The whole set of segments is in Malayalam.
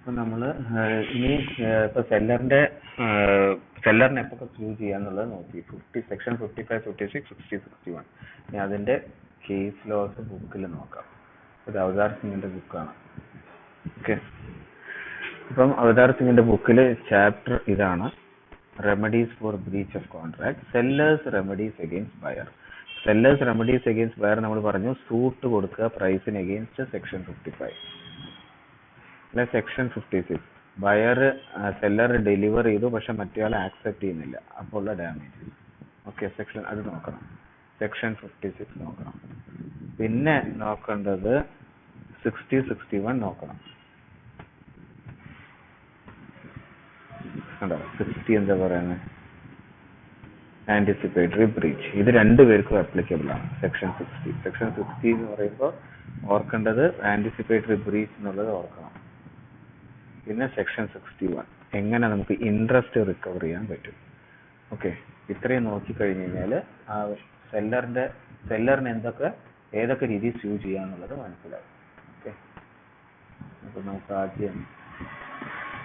അപ്പോൾ നമ്മൾ ഇനി ഇപ്പോൾ സെല്ലറിനെ എപ്പോൾ ചൂസ് ചെയ്യാന്നുള്ളത് നോക്കി. സെക്ഷൻ 55, 56, 60, 61. ഇനി അതിന്റെ കേസ് ലോസ് ബുക്കിൽ നോക്കാം. ഇത് അവതാർ സിംഗിന്റെ ബുക്കാണ്. ഓക്കെ, അപ്പം അവതാർ സിംഗിന്റെ ബുക്കിൽ ചാപ്റ്റർ ഇതാണ്, remedies for breach of contract. Sellers remedies against buyer. Sellers remedies against buyer നമ്മൾ പറഞ്ഞു, സൂട്ട് കൊടുക്കുക പ്രൈസിന് അഗെയിൻസ്റ്റ് സെക്ഷൻ 55 അല്ലെ സെക്ഷൻ 56. ബയർ സെല്ലർ ഡെലിവർ ചെയ്തു, പക്ഷെ മറ്റേയാൾ ആക്സെപ്റ്റ് ചെയ്യുന്നില്ല, അപ്പോൾ ഉള്ള ഡാമേജ്. ഓക്കെ, സെക്ഷൻ അത് നോക്കണം, സെക്ഷൻ 56 നോക്കണം. പിന്നെ നോക്കേണ്ടത് 60, 61 നോക്കണം. 60 എന്താ പറയുന്നത്, ആന്റിസിപ്പേറ്ററി ബ്രീച്ച്. ഇത് രണ്ടുപേർക്കും അപ്ലിക്കബിൾ ആണ്. സെക്ഷൻ 60 എന്ന് പറയുമ്പോൾ ഓർക്കേണ്ടത് ആന്റിസിപ്പേറ്ററി ബ്രീച്ച് എന്നുള്ളത് ഓർക്കണം. പിന്നെ സെക്ഷൻ 61 എങ്ങനെ നമുക്ക് ഇൻട്രസ്റ്റ് റിക്കവർ ചെയ്യാൻ പറ്റും. ഓക്കെ, ഇത്രയും നോക്കിക്കഴിഞ്ഞ് കഴിഞ്ഞാൽ ആ സെല്ലറിന് ഏതൊക്കെ രീതി സ്യൂ ചെയ്യാന്നുള്ളത് മനസ്സിലാവും. ഓക്കെ, അപ്പോൾ നമുക്ക് ആദ്യം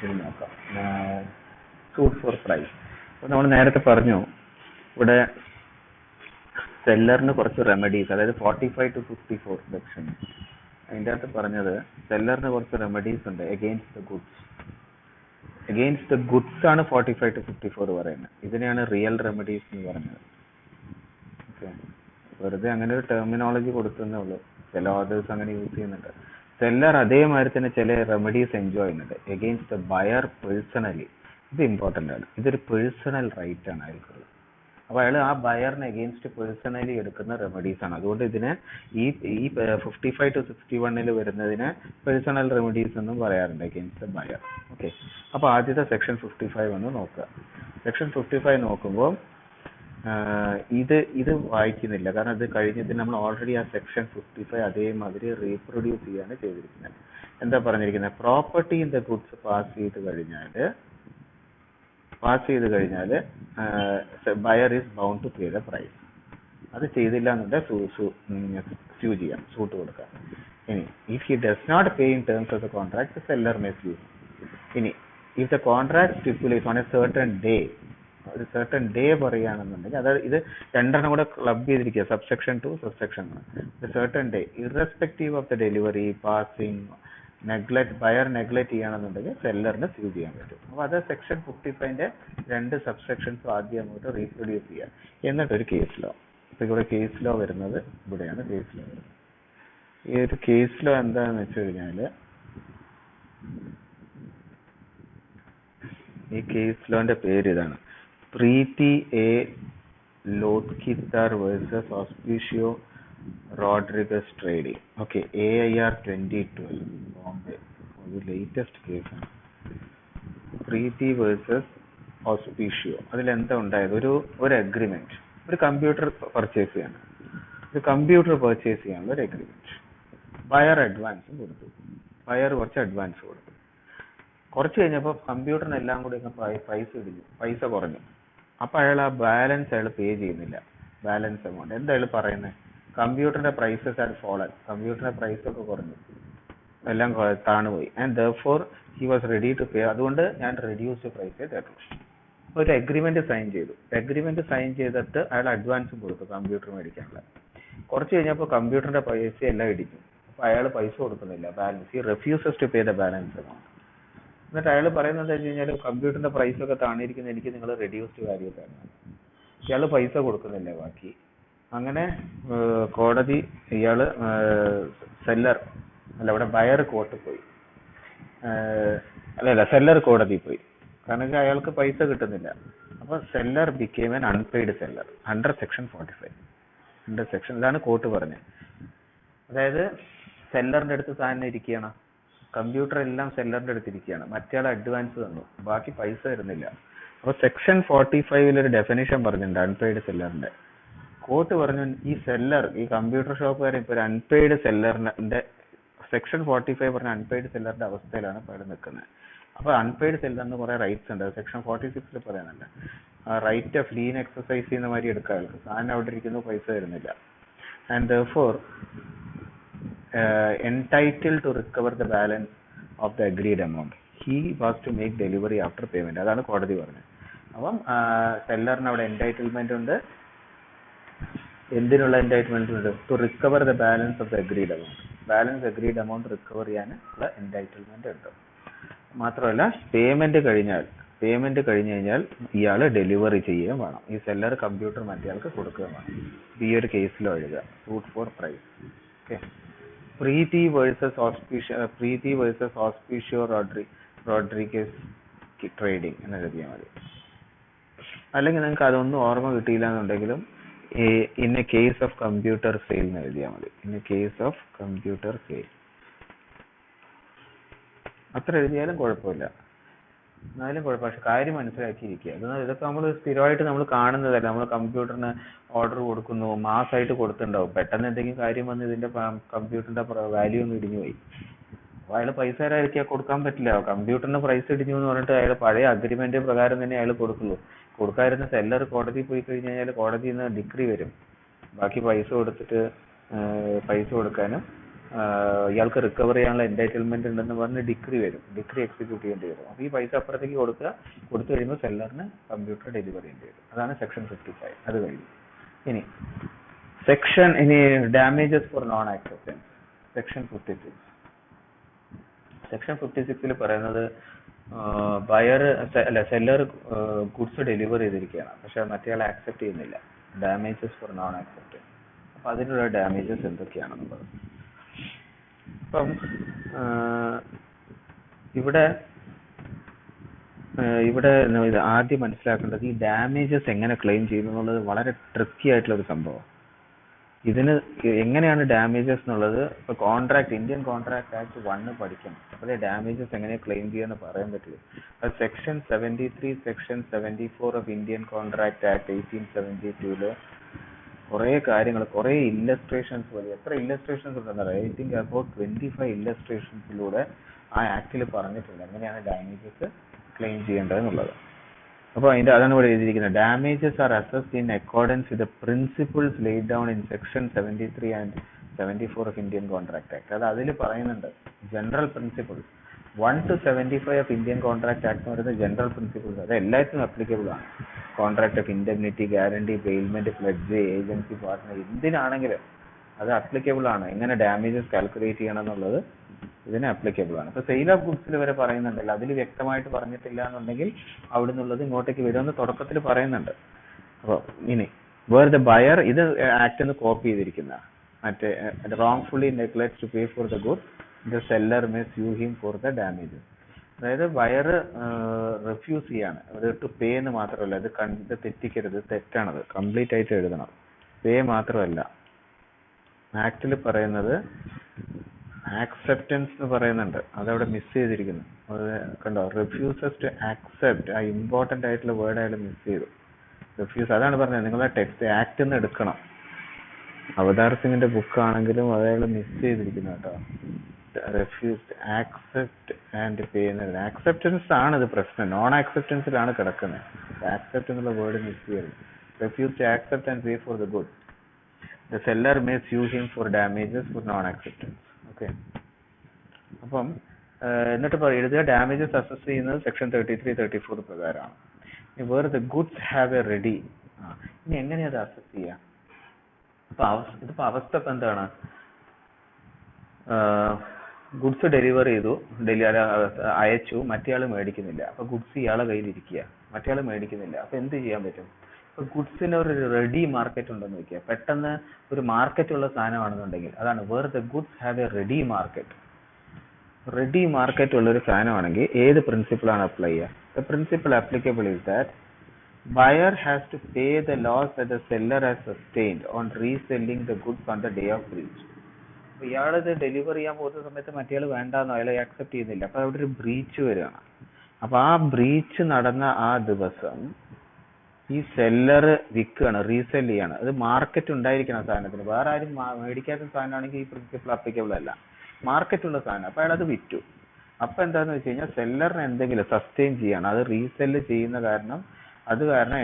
ഇത് നോക്കാം, സൂട്ട് ഫോർ പ്രൈസ്. അപ്പോൾ നമ്മൾ നേരത്തെ പറഞ്ഞു, ഇവിടെ സെല്ലറിന് കുറച്ച് റെമഡീസ്, അതായത് 45 to 54 സെക്ഷൻ, അതിൻ്റെ അകത്ത് പറഞ്ഞത് സെല്ലറിന് കുറച്ച് റെമഡീസ് ഉണ്ട് against the goods. Against the goods ആണ് 45 to 54 പറയുന്നത്. ഇതിനെയാണ് റിയൽ റെമഡീസ് എന്ന് പറഞ്ഞത്. ഓക്കെ, വെറുതെ അങ്ങനെ ഒരു ടെർമിനോളജി കൊടുക്കുന്നേ ഉള്ളൂ, ചില ഓതേഴ്സ് അങ്ങനെ യൂസ് ചെയ്യുന്നുണ്ട്. സെല്ലർ അതേമാതിരി തന്നെ ചില റെമഡീസ് എൻജോയ് ചെയ്യുന്നുണ്ട് എഗെയിൻസ്റ്റ് ദ ബയർ പേഴ്സണലി. ഇത് ഇമ്പോർട്ടൻ്റ് ആണ്, ഇതൊരു പേഴ്സണൽ റൈറ്റ് ആണ് അയാൾക്കുള്ളത്. അപ്പോൾ അയാൾ ആ ബയറിന് എഗെയിൻസ്റ്റ് പേഴ്സണലി എടുക്കുന്ന റെമഡീസ് ആണ്. അതുകൊണ്ട് ഇതിനെ ഈ 55 to 61 വരുന്നതിന് പേഴ്സണൽ റെമഡീസ് എന്നും പറയാറുണ്ട് എഗെയിൻസ്റ്റ് ദ ബയർ. ഓക്കെ, അപ്പോൾ ആദ്യത്തെ സെക്ഷൻ 55 ഒന്ന് നോക്കുക. സെക്ഷൻ 55 നോക്കുമ്പോൾ ഇത് വായിക്കുന്നില്ല, കാരണം ഇത് കഴിഞ്ഞിട്ട് നമ്മൾ ഓൾറെഡി ആ സെക്ഷൻ 55 അതേമാതിരി റീപ്രൊഡ്യൂസ് ചെയ്യാണ് ചെയ്തിരിക്കുന്നത്. എന്താ പറഞ്ഞിരിക്കുന്നത്, property in the goods pass ചെയ്ത് കഴിഞ്ഞാൽ buyer is bound to pay the price. അത് ചെയ്തില്ല എന്നുണ്ടെങ്കിൽ സ്യൂ ചെയ്യാം, സൂട്ട് കൊടുക്കാം. ഇനി if he does not pay in terms of the contract, seller may sue. ഇനി if the contract stipulates on a certain day, ഒരു സർട്ടൻ ഡേ പറയുകയാണെന്നുണ്ടെങ്കിൽ, അതായത് ഇത് രണ്ടെണ്ണം കൂടെ ക്ലബ് ചെയ്തിരിക്കുക, subsection 2 subsection 1. Certain day irrespective of the delivery, passing, buyer neglect ചെയ്യണമെന്നുണ്ടെങ്കിൽ സെല്ലറിന് സ്യൂ ചെയ്യാൻ പറ്റും. അപ്പോൾ അത് സെക്ഷൻ 55ന്റെ 2 സബ്സെക്ഷൻസും ആദ്യം അങ്ങോട്ട് റീപ്രൊഡ്യൂസ് ചെയ്യാം, എന്നിട്ടൊരു കേസ് ലോ. ഇപ്പൊ ഇവിടെ കേസ് ലോ വരുന്നത്, ഇവിടെയാണ് കേസ് ലോ വരുന്നത്. ഈ ഒരു കേസ് ലോ എന്താണെന്ന് വെച്ച് കഴിഞ്ഞാൽ, ഈ കേസ് ലോന്റെ പേര് ഇതാണ്, പ്രീതി എ ലോത്കിത്താർ വേഴ്സസ് ഓസ്പീഷ്യോ Rodrigues trading. Okay, AIR 2012 Bombay, ഒരു ലേറ്റസ്റ്റ് കേസാണ്. പ്രീതി വേഴ്സസ് ഓസ്പീഷ്യോ. അതിലെന്താ ഉണ്ടായത്, ഒരു അഗ്രിമെന്റ്, ഒരു കമ്പ്യൂട്ടർ പർച്ചേസ് ചെയ്യാനുള്ള ഒരു അഗ്രിമെന്റ്. ബയർ അഡ്വാൻസ് കൊടുത്തു, കുറച്ച് അഡ്വാൻസ് കൊടുത്തു. കുറച്ച് കഴിഞ്ഞപ്പോൾ കമ്പ്യൂട്ടറിനെല്ലാം കൂടി പൈസ കുറഞ്ഞു. അപ്പോൾ അയാൾ ആ ബാലൻസ് പേ ചെയ്യുന്നില്ല, ബാലൻസ് എമൗണ്ട്. എന്താ അയാൾ പറയുന്നത്, കമ്പ്യൂട്ടറിന്റെ പ്രൈസസ് ആർ ഫോളൻ, കമ്പ്യൂട്ടറിന്റെ പ്രൈസ് ഒക്കെ കുറഞ്ഞു, എല്ലാം താണുപോയി. And therefore he was ready to pay, അതുകൊണ്ട് ഞാൻ റെഡ്യൂസ്ഡ് പ്രൈസേ തരുള്ളൂ. ഒരു അഗ്രിമെന്റ് സൈൻ ചെയ്തു. അഗ്രിമെന്റ് സൈൻ ചെയ്തിട്ട് അയാൾ അഡ്വാൻസും കൊടുത്തു കമ്പ്യൂട്ടർ മേടിക്കാനുള്ള. കുറച്ച് കഴിഞ്ഞപ്പോൾ കമ്പ്യൂട്ടറിന്റെ പൈസ എല്ലാം ഇടിച്ചു. അപ്പോൾ അയാൾ പൈസ കൊടുക്കുന്നില്ല, balance. He refuses to pay the balance amount. എന്നിട്ട് അയാൾ പറയുന്നത് വെച്ച് കഴിഞ്ഞാൽ, കമ്പ്യൂട്ടറിന്റെ പ്രൈസ് ഒക്കെ താണിരിക്കുന്ന, എനിക്ക് നിങ്ങൾ റെഡ്യൂസ്ഡ് വാല്യൂ തരണം. ഇയാൾ പൈസ കൊടുക്കുന്നില്ല ബാക്കി. അങ്ങനെ കോടതി ഇവിടെ ബയർ കോർട്ടിൽ പോയി, സെല്ലർ കോടതി പോയി, കാരണം അയാൾക്ക് പൈസ കിട്ടുന്നില്ല. അപ്പൊ seller become an unpaid seller under section 45. ഇതാണ് കോർട്ട് പറഞ്ഞത്. അതായത് സെല്ലറിന്റെ അടുത്ത് താൻ ഇരിക്കുകയാണ്, കമ്പ്യൂട്ടർ എല്ലാം സെല്ലറിന്റെ അടുത്ത് ഇരിക്കുകയാണ്, മറ്റേ അഡ്വാൻസ് തന്നു, ബാക്കി പൈസ തരുന്നില്ല. അപ്പൊ സെക്ഷൻ 45 ഒരു ഡെഫിനിഷൻ പറഞ്ഞിട്ടുണ്ട് അൺപെയ്ഡ് സെല്ലറിന്റെ. കോർട്ട് പറഞ്ഞു, ഈ കമ്പ്യൂട്ടർ ഷോപ്പുകാരൻ ഇപ്പൊ ഒരു അൺപെയ്ഡ് സെല്ലറിന്റെ, സെക്ഷൻ 45 പറഞ്ഞ അൺപെയ്ഡ് സെല്ലറിന്റെ അവസ്ഥയിലാണ് ഇപ്പോൾ നിൽക്കുന്നത്. അപ്പൊ അൺപെയ്ഡ് സെല്ലറിന് കുറെ റൈറ്റ്സ് ഉണ്ട്, സെക്ഷൻ 46 പറയാനല്ല. റൈറ്റ് ഓഫ് ലീൻ എക്സസൈസ് ചെയ്യുന്ന മാതിരി എടുക്കുക, ആൾക്ക് സാധനം അവിടെ ഇരിക്കുന്നു, പൈസ തരുന്നില്ല. And therefore entitled to recover the balance of the agreed amount. he was to make delivery after payment. അതാണ് കോടതി പറഞ്ഞത്. അപ്പം സെല്ലറിന് അവിടെ എൻടൈറ്റിൽമെന്റ് ഉണ്ട്. എന്തിനുള്ള എൻടൈറ്റിൽമെന്റ് ഉണ്ട്? To recover the balance of the agreed amount. Balance agreed amount recover ചെയ്യാനുള്ള എൻടൈറ്റിൽമെന്റ് ഉണ്ട്. മാത്രമല്ല പേയ്മെന്റ് കഴിഞ്ഞു കഴിഞ്ഞാൽ ഇയാൾ ഡെലിവറി ചെയ്യുകയും വേണം. ഈ സെല്ലർ കമ്പ്യൂട്ടർ മറ്റേയാൾക്ക് കൊടുക്കുകയും വേണം. ഈ ഒരു കേസിലോ എഴുതുക സൂട്ട് ഫോർ പ്രൈസ്. ഓക്കെ. പ്രീതി വേഴ്സസ് ഓസ്പീഷ്യോ റോഡ്രിഗസ് ട്രേഡിംഗ് എന്ന് എഴുതിയാൽ മതി. അല്ലെങ്കിൽ നിങ്ങൾക്ക് അതൊന്നും ഓർമ്മ കിട്ടിയില്ല എന്നുണ്ടെങ്കിലും in A case of computer sale എന്ന് എഴുതിയാൽ മതി. In A case of computer sale അത്ര എഴുതിയാലും കുഴപ്പമില്ല. എന്നാലും കുഴപ്പം. പക്ഷെ കാര്യം മനസ്സിലാക്കിയിരിക്കുക. ഇതൊക്കെ നമ്മൾ സ്ഥിരമായിട്ട് നമ്മൾ കാണുന്നതല്ല. നമ്മൾ കമ്പ്യൂട്ടറിന് ഓർഡർ കൊടുക്കുന്നു, മാസമായിട്ട് കൊടുത്തിട്ടുണ്ടാവും. പെട്ടെന്ന് എന്തെങ്കിലും കാര്യം വന്ന് ഇതിന്റെ കമ്പ്യൂട്ടറിന്റെ വാല്യൂ ഒന്ന് ഇടിഞ്ഞു പോയി. അപ്പോൾ അയാൾ പൈസ തരാതിരിക്കാൻ കൊടുക്കാൻ പറ്റില്ല. കമ്പ്യൂട്ടറിന് പ്രൈസ് ഇടിഞ്ഞു എന്ന് പറഞ്ഞിട്ട് അയാൾ പഴയ അഗ്രിമെന്റ് പ്രകാരം തന്നെ അയാൾ കൊടുക്കുള്ളൂ. കൊടുക്കാതിരുന്ന സെല്ലർ കോടതി പോയി കഴിഞ്ഞ് കഴിഞ്ഞാൽ കോടതിയിൽ നിന്ന് ഡിഗ്രി വരും. ബാക്കി പൈസ കൊടുക്കാനും ഇയാൾക്ക് റിക്കവർ ചെയ്യാനുള്ള എൻടൈറ്റിൽമെന്റ് ഉണ്ടെന്ന് പറഞ്ഞ് ഡിഗ്രി വരും. ഡിഗ്രി എക്സിക്യൂട്ട് ചെയ്യേണ്ടി വരും. അപ്പോൾ ഈ പൈസ അപ്പുറത്തേക്ക് കൊടുത്തു കഴിയുമ്പോൾ സെല്ലറിന് കമ്പ്യൂട്ടർ ഡെലിവറി ചെയ്യേണ്ടി വരും. അതാണ് സെക്ഷൻ 55. അത് കഴിഞ്ഞു. ഇനി damages for non acceptance. Section 56. Section 56 പറയുന്നത് സെല്ലർ ഗുഡ്സ് ഡെലിവർ ചെയ്തിരിക്കുകയാണ്, പക്ഷെ മറ്റേയാൾ ആക്സെപ്റ്റ് ചെയ്യുന്നില്ല. Damages for non acceptance. അപ്പം അതിനുള്ള ഡാമേജസ് എന്തൊക്കെയാണെന്നുള്ളത്. അപ്പം ഇവിടെ ആദ്യം മനസ്സിലാക്കേണ്ടത് ഈ ഡാമേജസ് എങ്ങനെ ക്ലെയിം ചെയ്യുന്നു എന്നുള്ളത് വളരെ ട്രിക്കി ആയിട്ടുള്ള ഒരു സംഭവം. ഇതിന് എങ്ങനെയാണ് ഡാമേജസ് എന്നുള്ളത് ഇപ്പൊ ഇന്ത്യൻ കോൺട്രാക്ട് ആക്ട് 1 പഠിക്കണം. അപ്പോഴേ ഡാമേജസ് എങ്ങനെ ക്ലെയിം ചെയ്യാന്ന് പറയാൻ പറ്റുള്ളൂ. Section 73, section 74 of Indian contract act 1872 കുറെ കാര്യങ്ങൾ, കുറെ ഇല്ലസ്ട്രേഷൻസ് പോലെ, എത്ര ഇല്ലസ്ട്രേഷൻസ് ഉണ്ടെന്നറിയാം. ഐ തിങ്ക് അബൌട്ട് 25 ഇല്ലസ്ട്രേഷൻസിലൂടെ ആ ആക്ടിൽ പറഞ്ഞിട്ടുണ്ട് എങ്ങനെയാണ് ഡാമേജസ് ക്ലെയിം ചെയ്യേണ്ടതെന്നുള്ളത്. അപ്പോൾ അതാണ് ഇവിടെ എഴുതിയിരിക്കുന്നത്. Damages are assessed in accordance with the principles laid down in section 73 and 74 of Indian contract act. അത് അതിൽ പറയുന്നുണ്ട് general principles. 1 to 75 of Indian contract act എന്ന് പറയുന്നത് ജനറൽ പ്രിൻസിപ്പിൾസ്. അത് എല്ലാത്തിനും അപ്ലിക്കബിൾ ആണ്. Contract of indemnity, guarantee, payment, pledge, agency partner, എന്തിനാണെങ്കിലും അത് അപ്ലിക്കബിൾ ആണ്. എങ്ങനെ ഡാമേജസ് കാൽക്കുലേറ്റ് ചെയ്യണം എന്നുള്ളത് ഇതിന് അപ്ലിക്കബിൾ ആണ്. ഇപ്പൊ സെയിൽ ഓഫ് ഗുഡ്സിൽ വരെ പറയുന്നുണ്ടല്ലോ, അതിൽ വ്യക്തമായിട്ട് പറഞ്ഞിട്ടില്ല എന്നുണ്ടെങ്കിൽ അവിടെ നിന്നുള്ളത് ഇങ്ങോട്ടേക്ക് വരുമെന്ന് തുടക്കത്തിൽ പറയുന്നുണ്ട്. അപ്പോൾ ഇനി വേർ ദ ബയർ, ഇത് ആക്ട് കോപ്പി ചെയ്തിരിക്കുന്ന മറ്റേ wrongfully neglects to pay for the goods, the seller may sue him for the damages. അതായത് ബയർ റിഫ്യൂസ് ചെയ്യാണ്. അത് ടു പേ എന്ന് മാത്രമല്ല, ഇത് തെറ്റിക്കരുത്, തെറ്റാണത്. കംപ്ലീറ്റ് ആയിട്ട് എഴുതണം. പേ മാത്രമല്ല, ആക്ടിൽ പറയുന്നത് ആക്സെപ്റ്റൻസ് എന്ന് പറയുന്നുണ്ട്. അതവിടെ മിസ് ചെയ്തിരിക്കുന്നു. അത് കണ്ടോ, റിഫ്യൂസസ് ടു ആക്സെപ്റ്റ്, ആ ഇമ്പോർട്ടൻ്റ് ആയിട്ടുള്ള വേർഡ് അയാൾ മിസ് ചെയ്തു. റിഫ്യൂസ്, അതാണ് പറഞ്ഞത്. നിങ്ങളെ ടെക്സ്റ്റ് ആക്ട് നിന്ന് എടുക്കണം. അവതാർ സിംഗിന്റെ ബുക്ക് ആണെങ്കിലും അയാൾ മിസ് ചെയ്തിരിക്കുന്നു കേട്ടോ. റിഫ്യൂസ്ഡ്, ആക്സെപ്റ്റ് ആൻഡ് പേ എന്നുള്ളത് ആക്സെപ്റ്റൻസ് ആണ് ഇത് പ്രശ്നം. നോൺ ആക്സെപ്റ്റൻസിലാണ് കിടക്കുന്നത്. ആക്സെപ്റ്റ് എന്നുള്ള വേർഡ് മിസ് ചെയ്യരുത്. Refuse to accept and pay for the good, the seller may sue him for damages for non acceptance. Okay. അപ്പം എന്നിട്ട് എഴുതുക, ഡാമേജസ് അസസ് ചെയ്യുന്നത് സെക്ഷൻ 33, 34 പ്രകാരമാണ്. Where the goods have a ready. ഇനി എങ്ങനെയാ അത് അസസ് ചെയ്യുക? ഇതിപ്പോ അവസ്ഥ ഇപ്പൊ എന്താണ്? ഗുഡ്സ് ഡെലിവർ ചെയ്തു, അയച്ചു, മറ്റേയാൾ മേടിക്കുന്നില്ല. അപ്പൊ ഗുഡ്സ് ഇയാളെ കയ്യിലിരിക്കുക, മറ്റേയാൾ മേടിക്കുന്നില്ല. അപ്പൊ എന്ത് ചെയ്യാൻ പറ്റും? ഇപ്പൊ ഗുഡ്സിന് ഒരു റെഡി മാർക്കറ്റ് ഉണ്ടെന്ന് വെക്കുക. പെട്ടെന്ന് ഒരു മാർക്കറ്റ് ഉള്ള സാധനമാണെന്നുണ്ടെങ്കിൽ, അതാണ് where the goods have a ready market. Ready market ഉള്ള ഒരു സാധനമാണെങ്കിൽ ഏത് പ്രിൻസിപ്പിൾ ആണ് അപ്ലൈ ചെയ്യുക? The principle applicable is that buyer has to pay the loss that the seller has sustained on reselling the goods on the day of breach. അപ്പോൾ ഇയാളത് ഡെലിവർ ചെയ്യാൻ പോകുന്ന സമയത്ത് മറ്റേയാൾ വേണ്ടാന്നോ, അയാൾ ആക്സെപ്റ്റ് ചെയ്യുന്നില്ല. അപ്പോൾ അവിടെ ഒരു ബ്രീച്ച് വരികയാണ്. അപ്പോൾ ആ ബ്രീച്ച് നടന്ന ആ ദിവസം ഈ സെല്ലർ വിൽക്കുകയാണ്, റീസെൽ ചെയ്യാണ്. അത് മാർക്കറ്റ് ഉണ്ടായിരിക്കണം സാധനത്തിന്. വേറെ ആരും മേടിക്കാത്ത സാധനമാണെങ്കിൽ ഈ പ്രിൻസിപ്പിൾ അപ്ലിക്കബിൾ അല്ല. മാർക്കറ്റ് ഉള്ള സാധനം. അപ്പോൾ അയാൾ അത് വിറ്റു. അപ്പോൾ എന്താണെന്ന് വെച്ച് കഴിഞ്ഞാൽ സെല്ലറിന് എന്തെങ്കിലും സസ്റ്റെയിൻ ചെയ്യാണ്. അത് റീസെല് ചെയ്യുന്ന കാരണം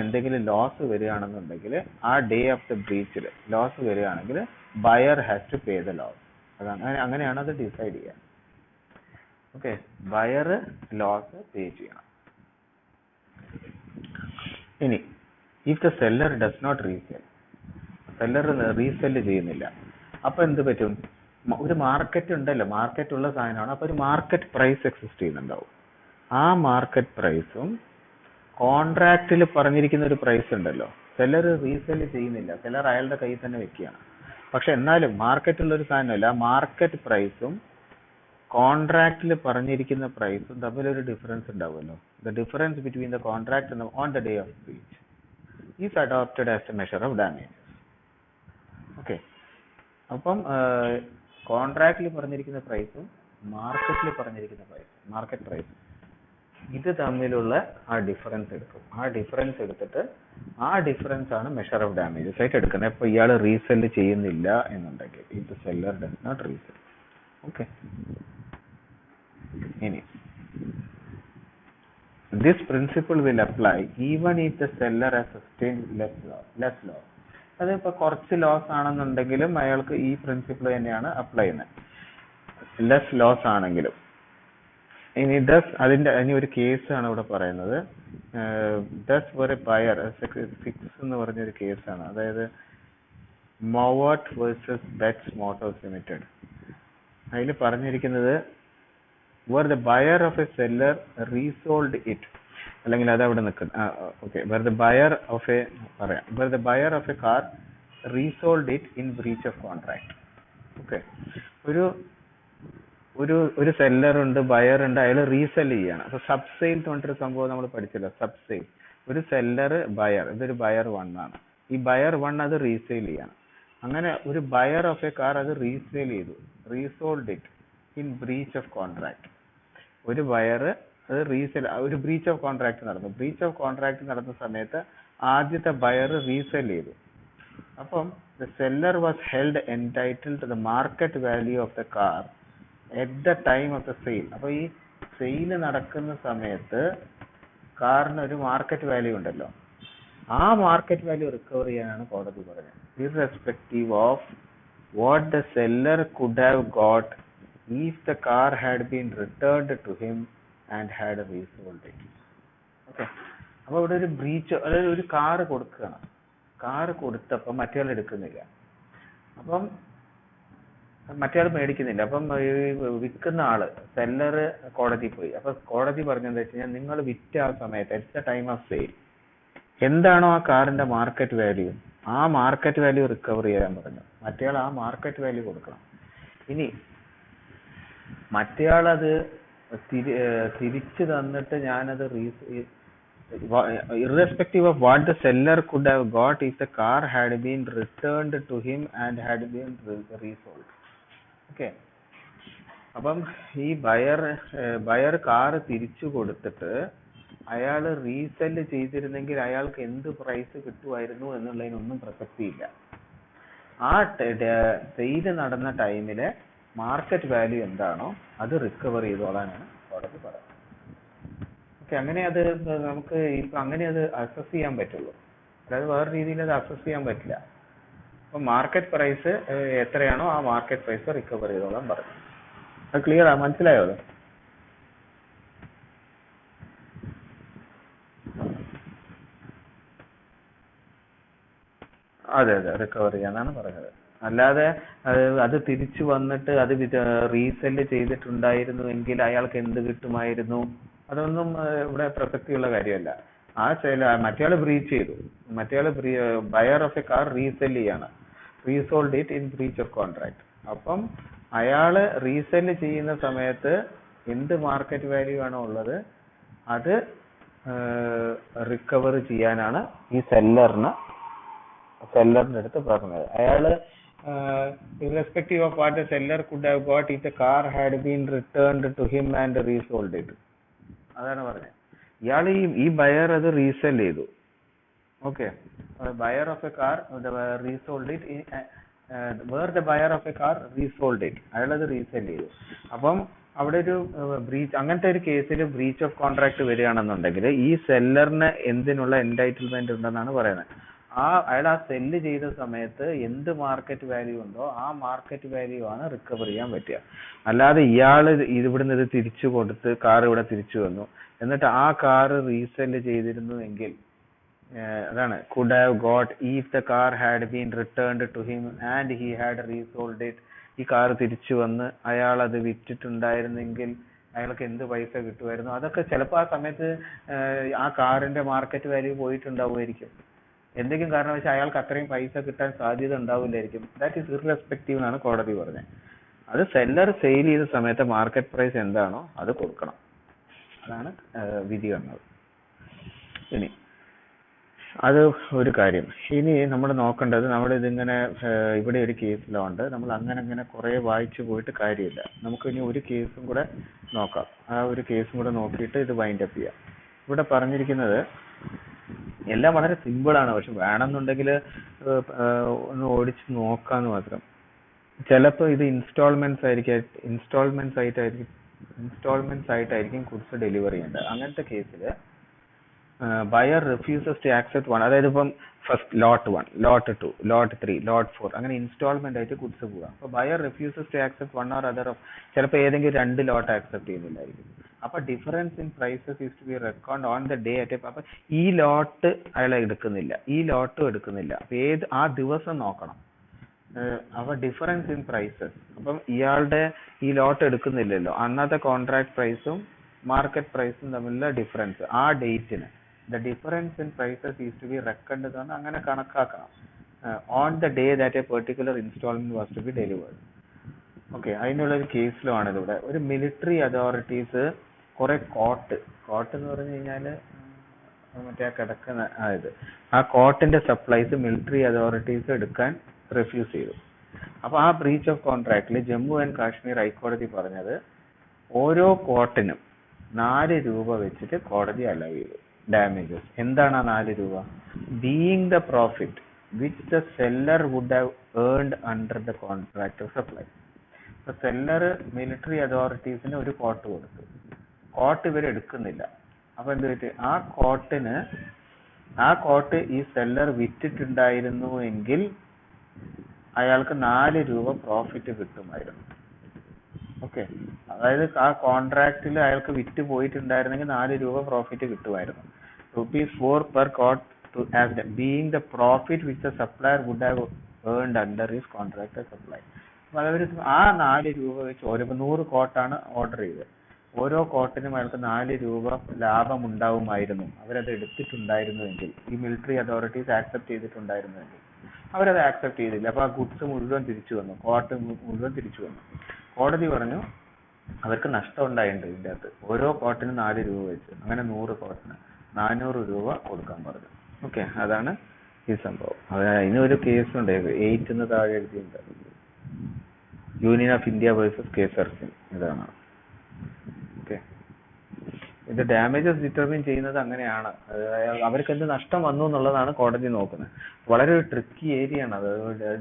എന്തെങ്കിലും ലോസ് വരികയാണെന്നുണ്ടെങ്കിൽ ആ ഡേ ഓഫ് ദ ബ്രീച്ചിൽ ലോസ് വരികയാണെങ്കിൽ buyer has to pay the loss. അതാണ്, അങ്ങനെയാണ് അത് ഡിസൈഡ് ചെയ്യുക. ഓക്കെ, ബയർ ലോസ് പേ ചെയ്യണം. ഇനി if the seller does not resell, seller resell ചെയ്യുന്നില്ല, അപ്പൊ എന്ത് പറ്റും? ഒരു മാർക്കറ്റ് ഉണ്ടല്ലോ, മാർക്കറ്റ് ഉള്ള സാധനമാണ്, അപ്പൊ ഒരു മാർക്കറ്റ് പ്രൈസ് എക്സിസ്റ്റ് ചെയ്യുന്നുണ്ടാവും. ആ മാർക്കറ്റ് പ്രൈസും കോൺട്രാക്റ്റിൽ പറഞ്ഞിരിക്കുന്ന ഒരു പ്രൈസ് ഉണ്ടല്ലോ, സെല്ലർ റീസെല് ചെയ്യുന്നില്ല, സെല്ലർ അയാളുടെ കയ്യിൽ തന്നെ വെക്കുകയാണ്. പക്ഷെ എന്നാലും മാർക്കറ്റുള്ള ഒരു സാധനമല്ല, ആ മാർക്കറ്റ് പ്രൈസും കോൺട്രാക്റ്റിൽ പറഞ്ഞിരിക്കുന്ന പ്രൈസും തമ്മിലൊരു ഡിഫറൻസ് ഉണ്ടാവുമല്ലോ. The difference between the contract on the day of breach is adopted as a measure of damage. Okay, അപ്പം കോൺട്രാക്റ്റിൽ പറഞ്ഞിരിക്കുന്ന പ്രൈസും മാർക്കറ്റിൽ പറഞ്ഞിരിക്കുന്ന പ്രൈസും, മാർക്കറ്റ് പ്രൈസും, ഇത് തമ്മിലുള്ള ആ ഡിഫറൻസ് എടുക്കും. ആ ഡിഫറൻസ് എടുത്തിട്ട് ആ ഡിഫറൻസ് ആണ് മെഷർ ഓഫ് ഡാമേജസ് ആയിട്ട് എടുക്കുന്നത്. ഇപ്പൊ ഇയാൾ റീസെല് ചെയ്യുന്നില്ല എന്നുണ്ടെങ്കിൽ, ഇത് seller does not resell. Okay, ഇനി this principle will apply even if the seller has sustained less loss. അതിപ്പോ കുറച്ച് ലോസ് ആണെന്നുണ്ടെങ്കിലും അയാൾക്ക് ഈ പ്രിൻസിപ്പിൾ തന്നെയാണ് അപ്ലൈ ചെയ്യുന്നത്, ലെസ് ലോസ് ആണെങ്കിലും. ഇനി അതിന്റെ ഇനി ഒരു കേസാണ് ഇവിടെ പറയുന്നത്. ബയർ 6 എന്ന് പറഞ്ഞൊരു കേസാണ്, അതായത് മോവാട്ട് വേഴ്സസ് ബെറ്റ്സ് മോട്ടോഴ്സ് ലിമിറ്റഡ്. അതിൽ പറഞ്ഞിരിക്കുന്നത് where the buyer of a seller resold it, അല്ലെങ്കിൽ അത് അവിടെ നിൽക്കുന്നു. Okay, where the buyer of a car resold it in breach of contract. Okay, ഒരു സെല്ലർ ഉണ്ട്, ബയർ ഉണ്ട്, അയാൾ റീസെൽ ചെയ്യാണ്. അപ്പൊ സബ് സെയിൽ എന്ന് പറഞ്ഞൊരു സംഭവം നമ്മൾ പഠിച്ചല്ലോ, സബ് സെയിൽ. ഒരു സെല്ലർ ബയർ, ഇതൊരു ബയർ 1 ആണ്, ഈ ബയർ 1 അത് റീസെയിൽ ചെയ്യാണ്. അങ്ങനെ ഒരു ബയർ ഓഫ് എ കാർ അത് റീസെയിൽ ചെയ്തു, resold it in breach of contract. ഒരു ബയർ അത് റീസെൽ, ഒരു ബ്രീച്ച് ഓഫ് കോൺട്രാക്ട് നടന്നു. ബ്രീച്ച് ഓഫ് കോൺട്രാക്ട് നടന്ന സമയത്ത് ആദ്യത്തെ ബയർ റീസെൽ ചെയ്തു. അപ്പം the seller was held entitled to the market value of the car at the time of the sale. അപ്പൊ ഈ സെയിൽ നടക്കുന്ന സമയത്ത് കാറിന് ഒരു മാർക്കറ്റ് വാല്യൂ ഉണ്ടല്ലോ, ആ മാർക്കറ്റ് വാല്യൂ റിക്കവർ ചെയ്യാനാണ് കോടതി പറഞ്ഞത്, irrespective of what the seller could have got if the car had been returned to him and had resold it. Okay, അപ്പോൾ ഇവിടെ ഒരു ബ്രീച്ച്, അതായത് ഒരു കാർ കൊടുക്കുകയാണ്, കാർ കൊടുത്തപ്പോൾ മറ്റേയാൾ എടുക്കുന്നില്ല, അപ്പം മറ്റേയാൾ മേടിക്കുന്നില്ല. അപ്പം വിൽക്കുന്ന ആള് സെല്ലർ കോടതി പോയി. അപ്പൊ കോടതി പറഞ്ഞെന്താ വെച്ച് കഴിഞ്ഞാൽ, നിങ്ങൾ വിറ്റ ആ സമയത്ത് at the time of sale എന്താണോ ആ കാറിന്റെ മാർക്കറ്റ് വാല്യൂ, ആ മാർക്കറ്റ് വാല്യൂ റിക്കവർ ചെയ്യാൻ പറഞ്ഞു. മറ്റേയാൾ ആ മാർക്കറ്റ് വാല്യൂ കൊടുക്കണം. ഇനി മറ്റേയാളത് തിരിച്ചു തന്നിട്ട് ഞാനത് irrespective of what the seller could have got if the car had been returned to him and had been resold. Okay, അപ്പം ഈ ബയർ കാർ തിരിച്ചു കൊടുത്തിട്ട് അയാൾ റീസെല് ചെയ്തിരുന്നെങ്കിൽ അയാൾക്ക് എന്ത് പ്രൈസ് കിട്ടുമായിരുന്നു എന്നുള്ളതിനൊന്നും പ്രസക്തിയില്ല. ആ സെയിൽ നടന്ന ടൈമില് മാർക്കറ്റ് വാല്യൂ എന്താണോ അത് റിക്കവർ ചെയ്തോളാനാണ് കോടതി പറയുന്നത്. ഓക്കെ, അങ്ങനെ അത് നമുക്ക് ഇപ്പൊ അങ്ങനെ അത് അസസ് ചെയ്യാൻ പറ്റുള്ളൂ, അതായത് വേറെ രീതിയിൽ അത് അസസ് ചെയ്യാൻ പറ്റില്ല. അപ്പൊ മാർക്കറ്റ് പ്രൈസ് എത്രയാണോ ആ മാർക്കറ്റ് പ്രൈസ് റിക്കവർ ചെയ്തോളാൻ പറഞ്ഞു. അത് ക്ലിയർ ആ, മനസ്സിലായോ? അത് അതെ റിക്കവർ ചെയ്യാന്നാണ് പറഞ്ഞത്. അല്ലാതെ അത് തിരിച്ചു വന്നിട്ട് അത് റീസെല് ചെയ്തിട്ടുണ്ടായിരുന്നു എങ്കിൽ അയാൾക്ക് എന്ത് കിട്ടുമായിരുന്നു, അതൊന്നും ഇവിടെ പ്രസക്തിയുള്ള കാര്യമല്ല. ആ മറ്റേയാള് ബ്രീച്ച് ചെയ്തു, മറ്റേയാള് buyer of a car resell ചെയ്യാണ്, resold it in breach of contract. അപ്പം അയാള് റീസെല് ചെയ്യുന്ന സമയത്ത് എന്ത് മാർക്കറ്റ് വാല്യൂ ആണോ ഉള്ളത് അത് റിക്കവർ ചെയ്യാനാണ് ഈ സെല്ലറിന്റെ അടുത്ത് പറഞ്ഞത്. അയാള് irrespective of what the seller could have got if the car had been returned to him and resold it. അതാണ് പറഞ്ഞത്. ഇയാൾ ഈ ബയർ അത് റീസെൽ ചെയ്തു. Okay, buyer of a car resold it where the buyer of a car resold it, അയാളത് റീസെൽ ചെയ്തു. അപ്പം അവിടെ ഒരു ബ്രീച്ച്, അങ്ങനത്തെ ഒരു കേസിൽ ബ്രീച്ച് ഓഫ് കോൺട്രാക്ട് വരികയാണെന്നുണ്ടെങ്കിൽ ഈ സെല്ലറിന് എന്തിനുള്ള എൻടൈറ്റിൽമെന്റ് ഉണ്ടെന്നാണ് പറയുന്നത്. അയാൾ ആ സെല്ല് ചെയ്ത സമയത്ത് എന്ത് മാർക്കറ്റ് വാല്യൂ ഉണ്ടോ ആ മാർക്കറ്റ് വാല്യൂ ആണ് റിക്കവർ ചെയ്യാൻ പറ്റുക. അല്ലാതെ ഇയാൾ ഇവിടുന്ന് ഇത് തിരിച്ചു കൊടുത്ത് കാർ ഇവിടെ തിരിച്ചു വന്നു എന്നിട്ട് ആ കാർ റീസെല് ചെയ്തിരുന്നു എങ്കിൽ അതാണ് could have got if the car had been returned to him and he had resold it. ഈ കാർ തിരിച്ചു വന്ന് അയാൾ അത് വിറ്റിട്ടുണ്ടായിരുന്നെങ്കിൽ അയാൾക്ക് എന്ത് പൈസ കിട്ടുമായിരുന്നു? അതൊക്കെ ചിലപ്പോൾ ആ സമയത്ത് ആ കാറിന്റെ മാർക്കറ്റ് വാല്യൂ പോയിട്ടുണ്ടാവുമായിരിക്കും. എന്തെങ്കിലും കാരണവശാൽ അയാൾക്ക് അത്രയും പൈസ കിട്ടാൻ സാധ്യത ഉണ്ടാവില്ലായിരിക്കും. ദാറ്റ് ഈസ് ഇർറെസ്പെക്റ്റീവ് എന്നാണ് കോടതി പറഞ്ഞത്. അത് സെല്ലർ സെയിൽ ചെയ്ത സമയത്ത് മാർക്കറ്റ് പ്രൈസ് എന്താണോ അത് കൊടുക്കണം. അതാണ് വിധി വന്നത്. ഇനി അത് ഒരു കാര്യം. ഇനി നമ്മൾ നോക്കേണ്ടത്, നമ്മൾ ഇതിങ്ങനെ ഇവിടെ ഒരു കേസിലുണ്ട്, നമ്മൾ അങ്ങനെ കുറെ വായിച്ചു പോയിട്ട് കാര്യമില്ല. നമുക്ക് ഇനി ഒരു കേസും കൂടെ നോക്കാം. ആ ഒരു കേസും കൂടെ നോക്കിയിട്ട് ഇത് വൈൻഡ് അപ്പ് ചെയ്യാം. ഇവിടെ പറഞ്ഞിരിക്കുന്നത് എല്ലാം വളരെ സിമ്പിൾ ആണ്, പക്ഷെ വേണമെന്നുണ്ടെങ്കിൽ ഒന്ന് ഓടിച്ച് നോക്കാന്ന് മാത്രം. ചിലപ്പോൾ ഇത് ഇൻസ്റ്റാൾമെന്റ്സ് ആയിട്ടായിരിക്കും ഗുഡ്സ് ഡെലിവറി ചെയ്യേണ്ടത്. അങ്ങനത്തെ കേസിൽ buyer refuses to accept one, അതായത് ഇപ്പം ഫസ്റ്റ് ലോട്ട് 1, ലോട്ട് 2, ലോട്ട് 3, ലോട്ട് 4 അങ്ങനെ ഇൻസ്റ്റാൾമെന്റ് ആയിട്ട് ഗുഡ്സ് പോകാം. അപ്പോൾ buyer refuses to accept one or other of, ചിലപ്പോൾ ഏതെങ്കിലും 2 ലോട്ട് ആക്സെപ്റ്റ് ചെയ്യുന്നില്ലായിരിക്കും. അപ്പൊ difference in prices is to be record on the day at. അപ്പൊ ഈ ലോട്ട് അയാൾ എടുക്കുന്നില്ല, ഈ ലോട്ടും എടുക്കുന്നില്ല, അപ്പൊ ആ ദിവസം നോക്കണം. അപ്പൊ ഡിഫറൻസ് ഇൻ പ്രൈസസ്, അപ്പം ഇയാളുടെ ഈ ലോട്ട് എടുക്കുന്നില്ലല്ലോ, അന്നത്തെ കോൺട്രാക്ട് പ്രൈസും മാർക്കറ്റ് പ്രൈസും തമ്മിലുള്ള ഡിഫറൻസ് ആ ഡേറ്റിന് the difference in prices is to be reckoned എന്ന് അങ്ങനെ കണക്കാക്കണം on the day that a particular installment was to be delivered. Okay, അതിനുള്ള ഒരു കേസിലുമാണ് ഇതിവിടെ. ഒരു മിലിറ്ററി അതോറിറ്റീസ് കുറെ കോട്ട് എന്ന് പറഞ്ഞു കഴിഞ്ഞാൽ മറ്റേ കിടക്കുന്ന ആ കോട്ടിന്റെ സപ്ലൈസ് മിലിറ്ററി അതോറിറ്റീസ് എടുക്കാൻ റിഫ്യൂസ് ചെയ്തു. അപ്പൊ ആ ബ്രീച്ച് ഓഫ് കോൺട്രാക്റ്റിൽ ജമ്മു ആൻഡ് കാശ്മീർ ഹൈക്കോടതി പറഞ്ഞത് ഓരോ കോട്ടിനും 4 രൂപ വെച്ചിട്ട് കോടതി അലൗ ചെയ്തു ഡാമേജസ്. എന്താണ് ആ 4 രൂപ? Being the profit which the seller would have earned under the contract of supply. ഇപ്പൊ സെല്ലർ മിലിറ്ററി അതോറിറ്റീസിന് ഒരു കോട്ട് കൊടുത്തു, കോട്ട് ഇവർ എടുക്കുന്നില്ല. അപ്പൊ എന്ത് പറ്റി? ആ കോട്ട് ഈ സെല്ലർ വിറ്റിട്ടുണ്ടായിരുന്നു എങ്കിൽ അയാൾക്ക് 4 രൂപ പ്രോഫിറ്റ് കിട്ടുമായിരുന്നു. ഓക്കെ, അതായത് ആ കോൺട്രാക്റ്റിൽ അയാൾക്ക് വിറ്റ് പോയിട്ടുണ്ടായിരുന്നെങ്കിൽ 4 രൂപ പ്രോഫിറ്റ് കിട്ടുമായിരുന്നു. ₹4 per quart to as being the profit which the supplier would have earned under his contract of supply. അതായത് ആ 4 രൂപ വെച്ച് ഓരോ 100 കോട്ടാണ് ഓർഡർ ചെയ്തത്, ഓരോ കോട്ടിനും അയാൾക്ക് 4 രൂപ ലാഭം ഉണ്ടാവുമായിരുന്നു അവരത് എടുത്തിട്ടുണ്ടായിരുന്നുവെങ്കിൽ, ഈ മിലിറ്ററി അതോറിറ്റീസ് ആക്സെപ്റ്റ് ചെയ്തിട്ടുണ്ടായിരുന്നുവെങ്കിൽ. അവരത് ആക്സെപ്റ്റ് ചെയ്തില്ല. അപ്പൊ ആ ഗുഡ്സ് മുഴുവൻ തിരിച്ചു വന്നു, കോട്ട് മുഴുവൻ തിരിച്ചു വന്നു. കോടതി പറഞ്ഞു അവർക്ക് നഷ്ടം ഉണ്ടായിട്ടുണ്ട് ഇതിൻ്റെ അകത്ത്. ഓരോ കോട്ടിനും 4 രൂപ വെച്ച്, അങ്ങനെ 100 കോട്ടിന് 400 രൂപ കൊടുക്കാൻ പറഞ്ഞു. ഓക്കെ, അതാണ് ഈ സംഭവം. അതിനൊരു കേസുണ്ട്, 8 താഴെ എഴുതിയിട്ടുണ്ട്, യൂണിയൻ ഓഫ് ഇന്ത്യ വേഴ്സസ് കേസർ സിംഗ്. ഇതാണ്. ഓക്കെ, ഇത് ഡാമേജസ് ഡിറ്റർമിൻ ചെയ്യുന്നത് അങ്ങനെയാണ്. അവർക്ക് എന്ത് നഷ്ടം വന്നു എന്നുള്ളതാണ് കോടതി നോക്കുന്നത്. വളരെ ഒരു ട്രിക്കി ഏരിയ ആണ് അത്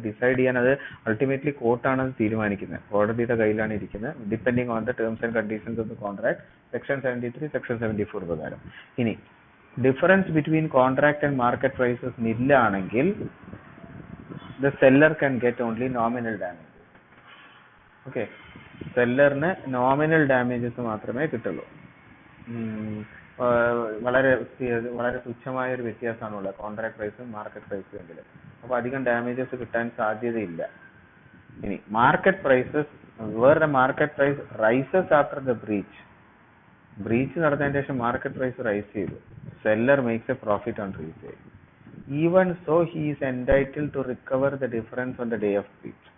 ഡിസൈഡ് ചെയ്യാൻ. അത് അൾട്ടിമേറ്റ്ലി കോർട്ടാണ് അത് തീരുമാനിക്കുന്നത്, കോടതിയുടെ കയ്യിലാണ് ഇരിക്കുന്നത്, depending on the terms and conditions of the contract, section 73, section 74 പ്രകാരം. ഇനി difference between contract and market prices നില്ലാണെങ്കിൽ the seller can get only nominal damages. Okay, സെല്ലറിന് നോമിനൽ ഡാമേജസ് മാത്രമേ കിട്ടുള്ളൂ. വളരെ തുച്ഛമായ ഒരു വ്യത്യാസമാണുള്ളത് കോൺട്രാക്ട് പ്രൈസും മാർക്കറ്റ് പ്രൈസും എങ്കിൽ. അപ്പൊ അധികം ഡാമേജസ് കിട്ടാൻ സാധ്യതയില്ല. ഇനി market prices, where the market price rises after the breach നടന്നതിന് ശേഷം മാർക്കറ്റ് പ്രൈസ് റൈസ് ചെയ്തു, seller makes a profit on resale. Even so he is entitled to recover the difference on the day of breach.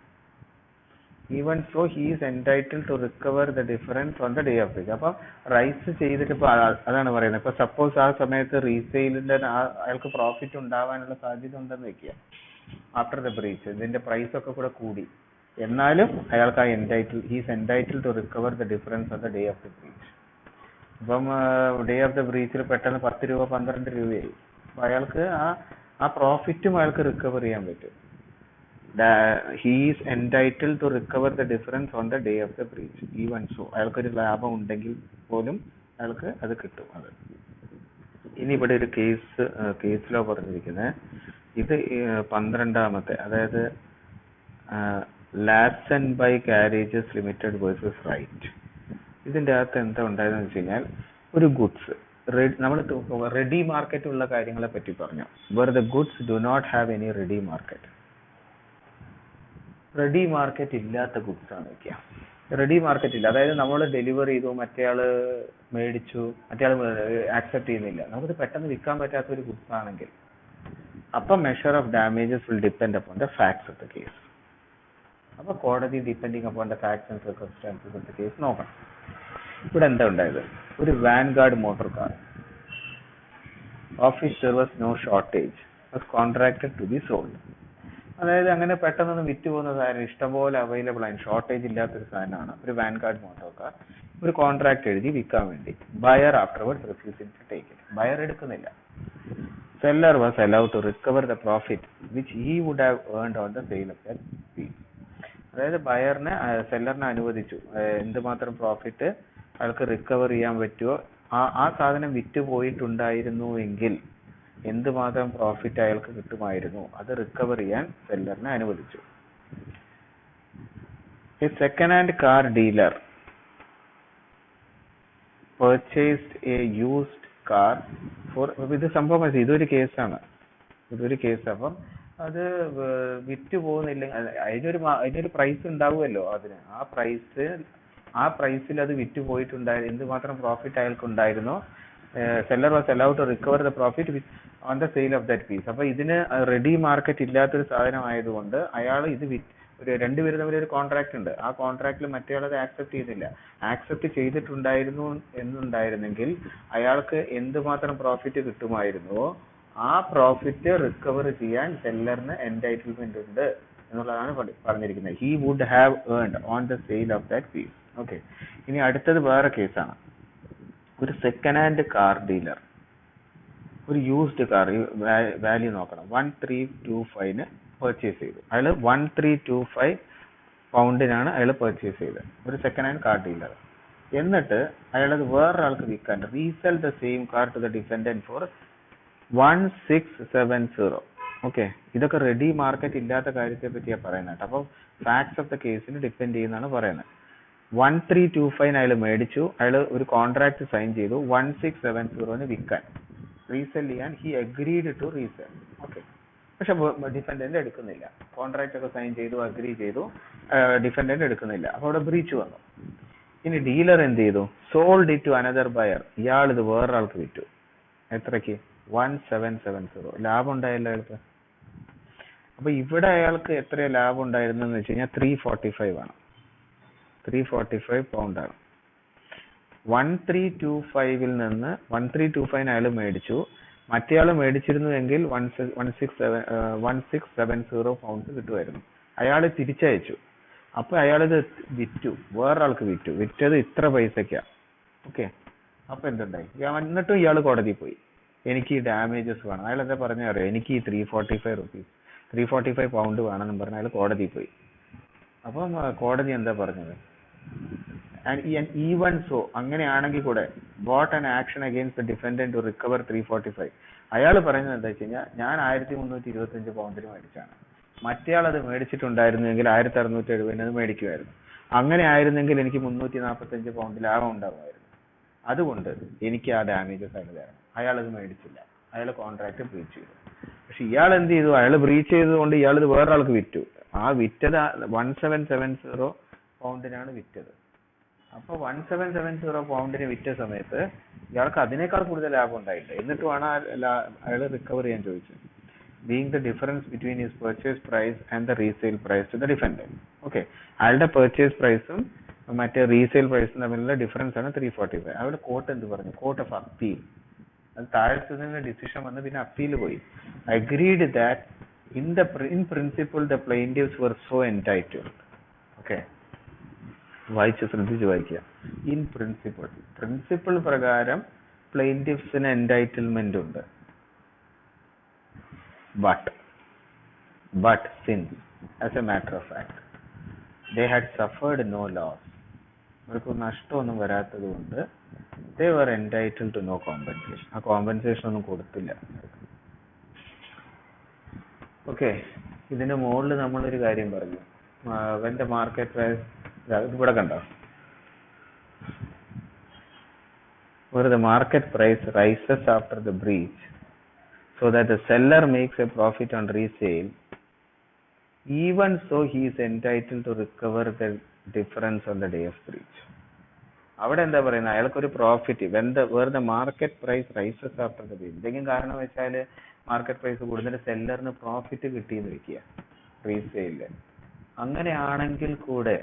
Even so he is entitled to recover the difference on the day of breach. അപ്പൊ റൈസ് ചെയ്തിട്ട് ഇപ്പൊ അതാണ് പറയുന്നത്. ഇപ്പൊ സപ്പോസ് ആ സമയത്ത് റീസെയിലിന്റെ അയാൾക്ക് പ്രോഫിറ്റ് ഉണ്ടാവാനുള്ള സാധ്യത ഉണ്ടെന്ന് വെക്കുക, ആഫ്റ്റർ ദ ബ്രീച്ച് ഇതിന്റെ പ്രൈസ് ഒക്കെ കൂടെ കൂടി, എന്നാലും അയാൾക്ക് ആ he's entitled to recover the difference on the day of the breach. ഇപ്പം ഡേ ഓഫ് ദ ബ്രീച്ചിൽ പെട്ടെന്ന് 10 രൂപ 12 രൂപയായി, അപ്പൊ അയാൾക്ക് ആ പ്രോഫിറ്റും അയാൾക്ക് റിക്കവർ ചെയ്യാൻ പറ്റും. He is entitled to recover the difference on the day of the breach. Even so, അയാൾക്കൊരു ലാഭം ഉണ്ടെങ്കിൽ പോലും അയാൾക്ക് അത് കിട്ടും. അത് ഇനി ഇവിടെ ഒരു കേസിലോ പറഞ്ഞിരിക്കുന്നത് ഇത് 12ാമത്തെ, അതായത് Lazenby garages limited versus Wright. ഇതിൻ്റെ അകത്ത് എന്താ ഉണ്ടായതെന്ന് വെച്ച് കഴിഞ്ഞാൽ, ഒരു ഗുഡ്സ് നമ്മൾ റെഡി മാർക്കറ്റ് ഉള്ള കാര്യങ്ങളെ പറ്റി പറഞ്ഞു. Where the goods do not have any ready market. Ready market ഇല്ലാത്ത ഗുഡ്സ് ആണ് വയ്ക്കുക. റെഡി മാർക്കറ്റ് ഇല്ല, അതായത് നമ്മൾ ഡെലിവറി ചെയ്തു, മറ്റേയാൾ മേടിച്ചു, മറ്റേയാൾ ആക്സെപ്റ്റ് ചെയ്യുന്നില്ല, നമുക്കത് പെട്ടെന്ന് വിൽക്കാൻ പറ്റാത്ത ഒരു ഗുഡ്സ് ആണെങ്കിൽ, അപ്പം measure of damages will depend upon the facts of the case. അപ്പോൾ കോടതി depending upon the facts and circumstances of the case നോക്കണം. ഇവിടെ എന്താ ഉണ്ടായത്? ഒരു Vanguard motor car of which there was no shortage was contracted to be sold. അതായത് അങ്ങനെ പെട്ടെന്നൊന്നും വിറ്റ് പോകുന്ന സാധനം, ഇഷ്ടംപോലെ അവൈലബിൾ ആണ്, ഷോർട്ടേജ് ഇല്ലാത്തൊരു സാധനമാണ് ഒരു വാൻഗാർഡ് മോട്ടോർ കാർ. ഒരു കോൺട്രാക്ട് എഴുതി വിൽക്കാൻ വേണ്ടി. Buyer afterwards refusing to take it. Buyer എടുക്കുന്നില്ല. Seller was allowed to recover the profit which he would have earned on the sale of that piece. അതായത് ബയറിനെ സെല്ലറിനെ അനുവദിച്ചു എന്തുമാത്രം പ്രോഫിറ്റ് അയാൾക്ക് റിക്കവർ ചെയ്യാൻ പറ്റുമോ, ആ സാധനം വിറ്റ് പോയിട്ടുണ്ടായിരുന്നു എങ്കിൽ എന്തുമാത്രം പ്രോഫിറ്റ് അയാൾക്ക് കിട്ടുമായിരുന്നു അത് റിക്കവർ ചെയ്യാൻ സെല്ലറിനെ അനുവദിച്ചു. A second-hand car dealer purchased a used car for, ഇത് സംഭവം ഇതൊരു കേസാണ്, അപ്പം അത് വിറ്റ് പോകുന്നില്ല, അതിനൊരു പ്രൈസ് ഉണ്ടാവുമല്ലോ, അതിന് ആ പ്രൈസിൽ അത് വിറ്റ് പോയിട്ടുണ്ടായിരുന്നു, എന്തുമാത്രം പ്രോഫിറ്റ് അയാൾക്ക് ഉണ്ടായിരുന്നോ, seller was allowed to recover the profit on the sale of that piece. അപ്പൊ ഇതിന് റെഡി മാർക്കറ്റ് ഇല്ലാത്തൊരു സാധനം ആയതുകൊണ്ട് അയാൾ ഇത് രണ്ടുപേരും തമ്മിൽ ഒരു കോൺട്രാക്ട് ഉണ്ട്. ആ കോൺട്രാക്റ്റിൽ മറ്റേയാൾ അത് ആക്സെപ്റ്റ് ചെയ്യുന്നില്ല. ആക്സെപ്റ്റ് ചെയ്തിട്ടുണ്ടായിരുന്നു എന്നുണ്ടായിരുന്നെങ്കിൽ അയാൾക്ക് എന്തുമാത്രം പ്രോഫിറ്റ് കിട്ടുമായിരുന്നുവോ ആ പ്രോഫിറ്റ് റിക്കവർ ചെയ്യാൻ സെല്ലറിന് എൻടൈറ്റിൽമെന്റ് ഉണ്ട് എന്നുള്ളതാണ് പറഞ്ഞിരിക്കുന്നത്. He would have earned on the sale of that piece. Okay, ഇനി അടുത്തത് വേറെ കേസാണ്. ഒരു സെക്കൻഡ് ഹാൻഡ് കാർ ഡീലർ ഒരു യൂസ്ഡ് കാർ, വാല്യൂ നോക്കണം, 1325 പർച്ചേസ് ചെയ്തു. അയാൾ 1325 പൗണ്ടിനാണ് അയാൾ പർച്ചേസ് ചെയ്തത്, ഒരു സെക്കൻഡ് ഹാൻഡ് കാർ ഡീലർ. എന്നിട്ട് അയാളത് വേറൊരാൾക്ക് വിൽക്കാൻ, resell the same car to the defendant for 1670. Okay, ഇതൊക്കെ റെഡി മാർക്കറ്റ് ഇല്ലാത്ത കാര്യത്തെ പറ്റിയാണ് പറയുന്നത്. അപ്പോൾ ഫാക്ട്സ് ഓഫ് ദ കേസിന് ഡിപ്പെൻഡ് ചെയ്യുന്നതാണ് പറയുന്നത്. 1325 അയാൾ മേടിച്ചു, അയാൾ ഒരു കോൺട്രാക്ട് സൈൻ ചെയ്തു 1670 വിൽക്കാൻ, റീസെൽ ചെയ്യാൻ he agreed to resell. Okay, പക്ഷെ ഡിഫൻഡന്റ് എടുക്കുന്നില്ല. കോൺട്രാക്ട് ഒക്കെ സൈൻ ചെയ്തു, അഗ്രി ചെയ്തു, ഡിഫൻഡന്റ് എടുക്കുന്നില്ല. അപ്പോൾ അവിടെ ബ്രീച്ച് വന്നു. ഇനി ഡീലർ എന്ത് ചെയ്തു? Sold it to another buyer. ഇയാൾ ഇത് വേറൊരാൾക്ക് വിറ്റു. എത്രയ്ക്ക്? 1770. ലാഭം ഉണ്ടായല്ലോ അയാൾക്ക്. അപ്പൊ ഇവിടെ അയാൾക്ക് എത്ര ലാഭം ഉണ്ടായിരുന്നെന്ന് വെച്ച് കഴിഞ്ഞാൽ 345 ആണ്. 345 പൗണ്ടാണ്. 1325 നിന്ന് 1325 അയാൾ മേടിച്ചു, മറ്റേയാൾ മേടിച്ചിരുന്നുവെങ്കിൽ 1670 പൗണ്ട്സ് കിട്ടുമായിരുന്നു. അയാൾ തിരിച്ചയച്ചു. അപ്പൊ അയാളിത് വിറ്റു, വേറൊരാൾക്ക് വിറ്റത് ഇത്ര പൈസക്കാണ്. ഓക്കെ, അപ്പൊ എന്തുണ്ടായി? എന്നിട്ടും ഇയാൾ കോടതിയിൽ പോയി, എനിക്ക് ഈ ഡാമേജസ് വേണം. അയാൾ എന്താ പറഞ്ഞറിയാം? എനിക്ക് ഈ 345 പൗണ്ട് വേണമെന്ന് പറഞ്ഞ അയാൾ കോടതിയിൽ പോയി. അപ്പം കോടതി എന്താ പറഞ്ഞത്? And even so, അങ്ങനെയാണെങ്കിൽ കൂടെ brought an action against the defendant to recover 345. അയാൾ പറയുന്നത് എന്താ വെച്ച് കഴിഞ്ഞാൽ, ഞാൻ 1325 പൗണ്ടിന് മേടിച്ചാണ്, മറ്റേയാൾ അത് മേടിച്ചിട്ടുണ്ടായിരുന്നെങ്കിൽ 1670 അത് മേടിക്കുമായിരുന്നു. അങ്ങനെ ആയിരുന്നെങ്കിൽ എനിക്ക് 345 പൗണ്ട് ലാഭം ഉണ്ടാകുമായിരുന്നു. അതുകൊണ്ട് എനിക്ക് ആ ഡാമേജസ് അയാൾ തരണം. അയാൾ അത് മേടിച്ചില്ല, അയാൾ കോൺട്രാക്ട് ബ്രീച്ച് ചെയ്തു. പക്ഷെ ഇയാൾ എന്ത് ചെയ്തു? അയാൾ ബ്രീച്ച് ചെയ്തതുകൊണ്ട് ഇയാൾ ഇത് വേറൊരാൾക്ക് വിറ്റു. ആ വിറ്റത് 1770 പൗണ്ടിനാണ് വിറ്റത്. അപ്പൊ 1770 പൗണ്ടിന് വിറ്റ സമയത്ത് ഇയാൾക്ക് അതിനേക്കാൾ കൂടുതൽ ലാഭം ഉണ്ടായില്ല. എന്നിട്ടുമാണ് അയാൾ റിക്കവർ ചെയ്യാൻ ചോദിച്ചത്. Being the difference between his purchase price and the resale price to the defendant. Okay, അയാളുടെ പർച്ചേസ് പ്രൈസും മറ്റേ റീസെയിൽ പ്രൈസും തമ്മിലുള്ള ഡിഫറൻസ് ആണ് 345. അവിടെ കോർട്ട് എന്ത് പറഞ്ഞു? Court of appeal. അത് താഴത്തു നിന്ന് ഡിസിഷൻ വന്ന് പിന്നെ അപ്പീൽ പോയി. Agreed that in principle the plaintiffs were so entitled. Okay, ശ്രദ്ധിച്ച് വായിക്കുക. ഇൻ പ്രിൻസിപ്പിൾ പ്രകാരം പ്ലെയിന്റിഫ്സിന് എൻടൈറ്റിൽമെന്റ് ഉണ്ട്. but since as a matter of fact they had suffered no loss, അവർക്ക് നഷ്ടമൊന്നും വരാത്തത് കൊണ്ട് they were entitled to no compensation. ആ കോമ്പൻസേഷൻ ഒന്നും കൊടുത്തില്ല. ഓക്കെ, ഇതിന്റെ മുകളിൽ നമ്മളൊരു കാര്യം പറഞ്ഞു. വെൻ ദ മാർക്കറ്റ് പ്രൈസ്, ഇവിടെ കണ്ടോ, where the market price rises after the breach so that the seller makes a profit on resale, even so he is entitled to recover the difference on the day of breach. അവിടെ എന്താ പറയുന്നത്, അയാൾക്കൊരു profit where the market price rises after the breach. എന്തെങ്കിലും കാരണം വെച്ചാൽ മാർക്കറ്റ് പ്രൈസ് കൂടുന്നതിന് സെല്ലറിന് പ്രോഫിറ്റ് കിട്ടിയെന്ന് വെക്കുക റീസെയില്. അങ്ങനെയാണെങ്കിൽ കൂടെ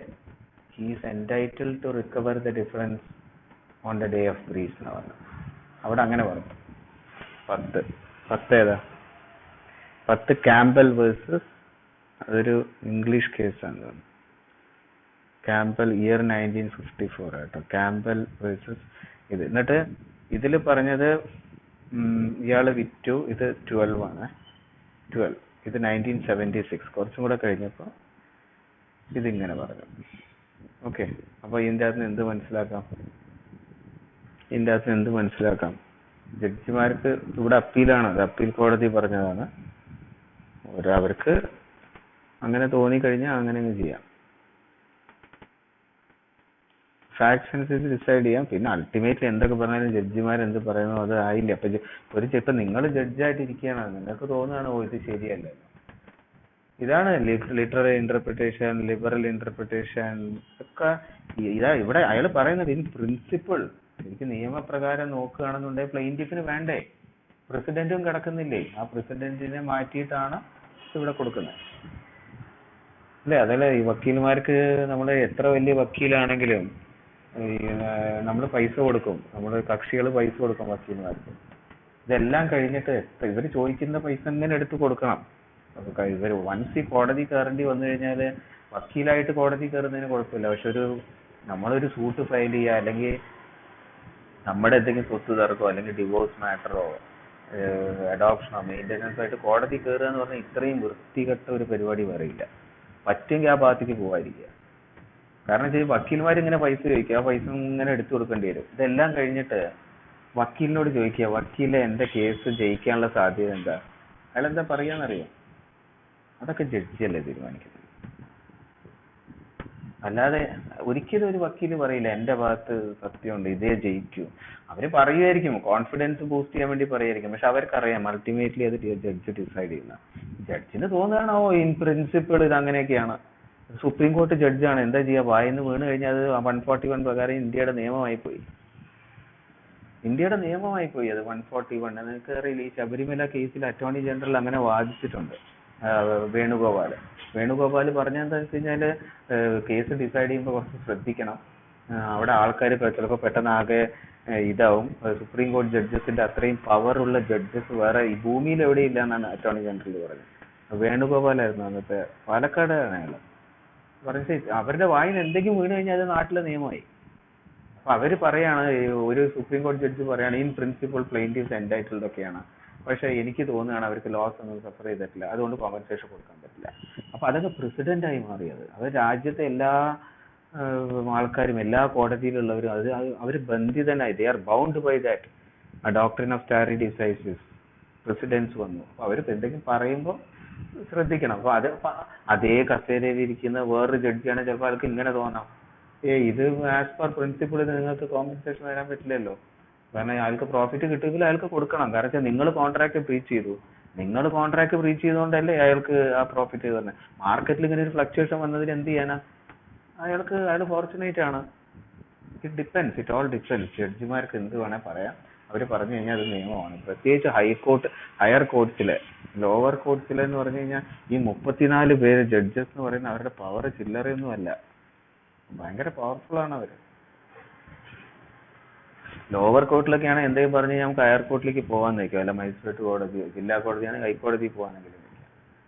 he's entitled to recover the difference on the day of breach എന്ന് പറഞ്ഞു. അവിടെ അങ്ങനെ പറഞ്ഞു. 10 ഏതാ, 10 ക്യാമ്പൽ വേഴ്സസ്, അതൊരു ഇംഗ്ലീഷ് കേസാണ്. ക്യാമ്പൽ ഇയർ 1954 കേട്ടോ, ക്യാമ്പൽ വേഴ്സസ് ഇത്. എന്നിട്ട് ഇതിൽ പറഞ്ഞത് ഇയാൾ വിറ്റു, ഇത് 12 ആണ്, 12, ഇത് 1976, കുറച്ചും കൂടെ കഴിഞ്ഞപ്പോൾ ഇതിങ്ങനെ പറഞ്ഞു. ഓക്കെ, അപ്പോൾ ഇതിൻ്റെ അകത്ത് എന്ത് മനസ്സിലാക്കാം? ജഡ്ജിമാർക്ക് ഇവിടെ അപ്പീലാണ്, അത് അപ്പീൽ കോടതി പറഞ്ഞതാണ്. അവർക്ക് അങ്ങനെ തോന്നിക്കഴിഞ്ഞാൽ അങ്ങനെ അങ്ങ് ചെയ്യാം, ഫാക്ട്സ് അനുസരിച്ച് ഡിസൈഡ് ചെയ്യാം. പിന്നെ അൾട്ടിമേറ്റ്ലി എന്തൊക്കെ പറഞ്ഞാലും ജഡ്ജിമാർ എന്ത് പറയുന്നു അത് ആയില്ല. ഇപ്പൊ നിങ്ങൾ ജഡ്ജായിട്ട് ഇരിക്കുകയാണ്, നിങ്ങൾക്ക് തോന്നുകയാണ് ഓ ഇത് ശരിയല്ല. ഇതാണ് ലിറ്ററൽ ഇന്റർപ്രിട്ടേഷൻ, ലിബറൽ ഇന്റർപ്രിട്ടേഷൻ ഒക്കെ. ഇവിടെ അയാൾ പറയുന്നത് ഇൻ പ്രിൻസിപ്പിൾ എനിക്ക് നിയമപ്രകാരം നോക്കുകയാണെന്നുണ്ടെങ്കിൽ പ്ലെയിന്റിഫിന് വേണ്ടേ, പ്രസിഡന്റും കിടക്കുന്നില്ലേ, ആ പ്രസിഡന്റിനെ മാറ്റിയിട്ടാണ് ഇവിടെ കൊടുക്കുന്നത് അല്ലേ. അതല്ല, ഈ വക്കീൽമാർക്ക് നമ്മൾ എത്ര വലിയ വക്കീലാണെങ്കിലും നമ്മൾ പൈസ കൊടുക്കും, നമ്മൾ കക്ഷികൾ പൈസ കൊടുക്കും വക്കീൽമാർക്ക്. ഇതെല്ലാം കഴിഞ്ഞിട്ട് ഇവർ ചോദിക്കുന്ന പൈസ ഇങ്ങനെ എടുത്ത് കൊടുക്കണം. ഇവർ വൺസ് ഈ കോടതി കയറേണ്ടി വന്നു കഴിഞ്ഞാൽ വക്കീലായിട്ട് കോടതി കയറുന്നതിന് കുഴപ്പമില്ല. പക്ഷെ നമ്മളൊരു സൂട്ട് ഫയൽ ചെയ്യുക, അല്ലെങ്കിൽ നമ്മുടെ എന്തെങ്കിലും സ്വത്ത് തർക്കമോ അല്ലെങ്കിൽ ഡിവോഴ്സ് മാറ്ററോ അഡോപ്ഷനോ മെയിൻ്റെനൻസോ ആയിട്ട് കോടതി കയറുക എന്ന് പറഞ്ഞാൽ ഇത്രയും വൃത്തികെട്ട ഒരു പരിപാടി പറയില്ല. പറ്റുമെങ്കിൽ ആ ഭാഗത്തേക്ക് പോകാതിരിക്കുക. കാരണം വെച്ചാൽ വക്കീൽമാർ ഇങ്ങനെ പൈസ ചോദിക്കുക, ആ പൈസ ഇങ്ങനെ എടുത്തു കൊടുക്കേണ്ടി വരും. ഇതെല്ലാം കഴിഞ്ഞിട്ട് വക്കീലിനോട് ചോദിക്കുക, വക്കീലെ എൻ്റെ കേസ് ജയിക്കാനുള്ള സാധ്യത എന്താ, അയാൾ എന്താ പറയാന്നറിയാം? അതൊക്കെ ജഡ്ജിയല്ലേ തീരുമാനിക്കുന്നത്. അല്ലാതെ ഒരിക്കലും ഒരു വക്കീല് പറയില്ല എൻ്റെ ഭാഗത്ത് സത്യമുണ്ട്, ഇതേ ജയിക്കൂ. അവര് പറയുമായിരിക്കും, കോൺഫിഡൻസ് ബൂസ്റ്റ് ചെയ്യാൻ വേണ്ടി പറയുമായിരിക്കും. പക്ഷെ അവർക്കറിയാം അൾട്ടിമേറ്റ്ലി അത് ജഡ്ജ് ഡിസൈഡ് ചെയ്യുന്ന. ജഡ്ജിന് തോന്നുകയാണോ ഇൻ പ്രിൻസിപ്പിൾ ഇത് അങ്ങനെയൊക്കെയാണ്. സുപ്രീം കോടതി ജഡ്ജാണ്, എന്താ ചെയ്യുക, വായിന്ന് വീണ് കഴിഞ്ഞാൽ അത് 141 പ്രകാരം ഇന്ത്യയുടെ നിയമമായി പോയി അത് 141. നിങ്ങൾക്ക് അറിയില്ല, ഈ ശബരിമല കേസിൽ അറ്റോർണി ജനറൽ അങ്ങനെ വാദിച്ചിട്ടുണ്ട്. വേണുഗോപാൽ പറഞ്ഞെന്താ വെച്ച് കഴിഞ്ഞാല് കേസ് ഡിസൈഡ് ചെയ്യുമ്പോൾ കുറച്ച് ശ്രദ്ധിക്കണം, അവിടെ ആൾക്കാർ ചിലപ്പോൾ പെട്ടെന്ന് ആകെ ഇതാവും. സുപ്രീം കോടതി ജഡ്ജസിന്റെ അത്രയും പവറുള്ള ജഡ്ജസ് വേറെ ഈ ഭൂമിയിൽ എവിടെയില്ല എന്നാണ് അറ്റോർണി ജനറൽ പറഞ്ഞത്. വേണുഗോപാലായിരുന്നു അന്നത്തെ, പാലക്കാടാണ് അയാൾ പറഞ്ഞത്. അവരുടെ വായിന് എന്തെങ്കിലും വീണ് കഴിഞ്ഞാൽ അത് നാട്ടിലെ നിയമമായി. അപ്പൊ അവര് പറയാണ്, ഒരു സുപ്രീം കോടതി ജഡ്ജി പറയാണ് ഇൻ പ്രിൻസിപ്പിൾ പ്ലെയിന്റീവ്സ് എൻറ്റൈറ്റിൽഡ് ഒക്കെയാണ്, പക്ഷെ എനിക്ക് തോന്നുകയാണ് അവർക്ക് ലോസ് ഒന്നും സഫർ ചെയ്തിട്ടില്ല, അതുകൊണ്ട് കോമ്പൻസേഷൻ കൊടുക്കാൻ പറ്റില്ല. അപ്പൊ അതൊക്കെ പ്രസിഡന്റായി മാറിയത്. അത് രാജ്യത്തെ എല്ലാ ആൾക്കാരും എല്ലാ കോടതിയിലുള്ളവരും അവർ ബന്ധിതനായി, they are bound by that. ആ doctrine of stare decisis precedents വന്നു. അപ്പൊ അവർ എന്തെങ്കിലും പറയുമ്പോൾ ശ്രദ്ധിക്കണം. അപ്പൊ അതേ കസേരയിൽ ഇരിക്കുന്ന വേറൊരു ജഡ്ജിയാണ് ചിലപ്പോൾ ആൾക്ക് ഇങ്ങനെ തോന്നാം, ഇത് ആസ് പെർ പ്രിൻസിപ്പിൾ ഇത് നിങ്ങൾക്ക് കോമ്പൻസേഷൻ വരാൻ പറ്റില്ലല്ലോ, കാരണം അയാൾക്ക് പ്രോഫിറ്റ് കിട്ടുമെങ്കിൽ അയാൾക്ക് കൊടുക്കണം. കാരണം വെച്ചാൽ നിങ്ങൾ കോൺട്രാക്ട് ബ്രീച്ച് ചെയ്തുകൊണ്ടല്ലേ അയാൾക്ക് ആ പ്രോഫിറ്റ് തന്നെ. മാർക്കറ്റിൽ ഇങ്ങനെ ഒരു ഫ്ലക്ച്വേഷൻ വന്നതിന് എന്ത് ചെയ്യാനാ, അയാൾ ഫോർച്ചുനേറ്റ് ആണ്. It all depends. ജഡ്ജിമാർക്ക് എന്ത് വേണേൽ പറയാം, അവർ പറഞ്ഞു കഴിഞ്ഞാൽ അത് നിയമമാണ്. പ്രത്യേകിച്ച് ഹയർ കോർട്സിലെ, ലോവർ കോർട്സിലെന്ന് പറഞ്ഞു കഴിഞ്ഞാൽ ഈ 34 പേര് ജഡ്ജസ് എന്ന് പറയുന്ന അവരുടെ പവർ ചില്ലറയൊന്നും അല്ല, ഭയങ്കര പവർഫുൾ ആണ് അവര്. ലോവർ കോർട്ടിലൊക്കെയാണ് എന്തെങ്കിലും പറഞ്ഞ് നമുക്ക് ഹയർ കോർട്ടിലേക്ക് പോകാൻ നിൽക്കുക, അല്ല മജിസ്ട്രേറ്റ് കോടതി, ജില്ലാ കോടതിയാണെങ്കിൽ ഹൈക്കോടതിയിൽ പോകാനെങ്കിലും നിൽക്കുക.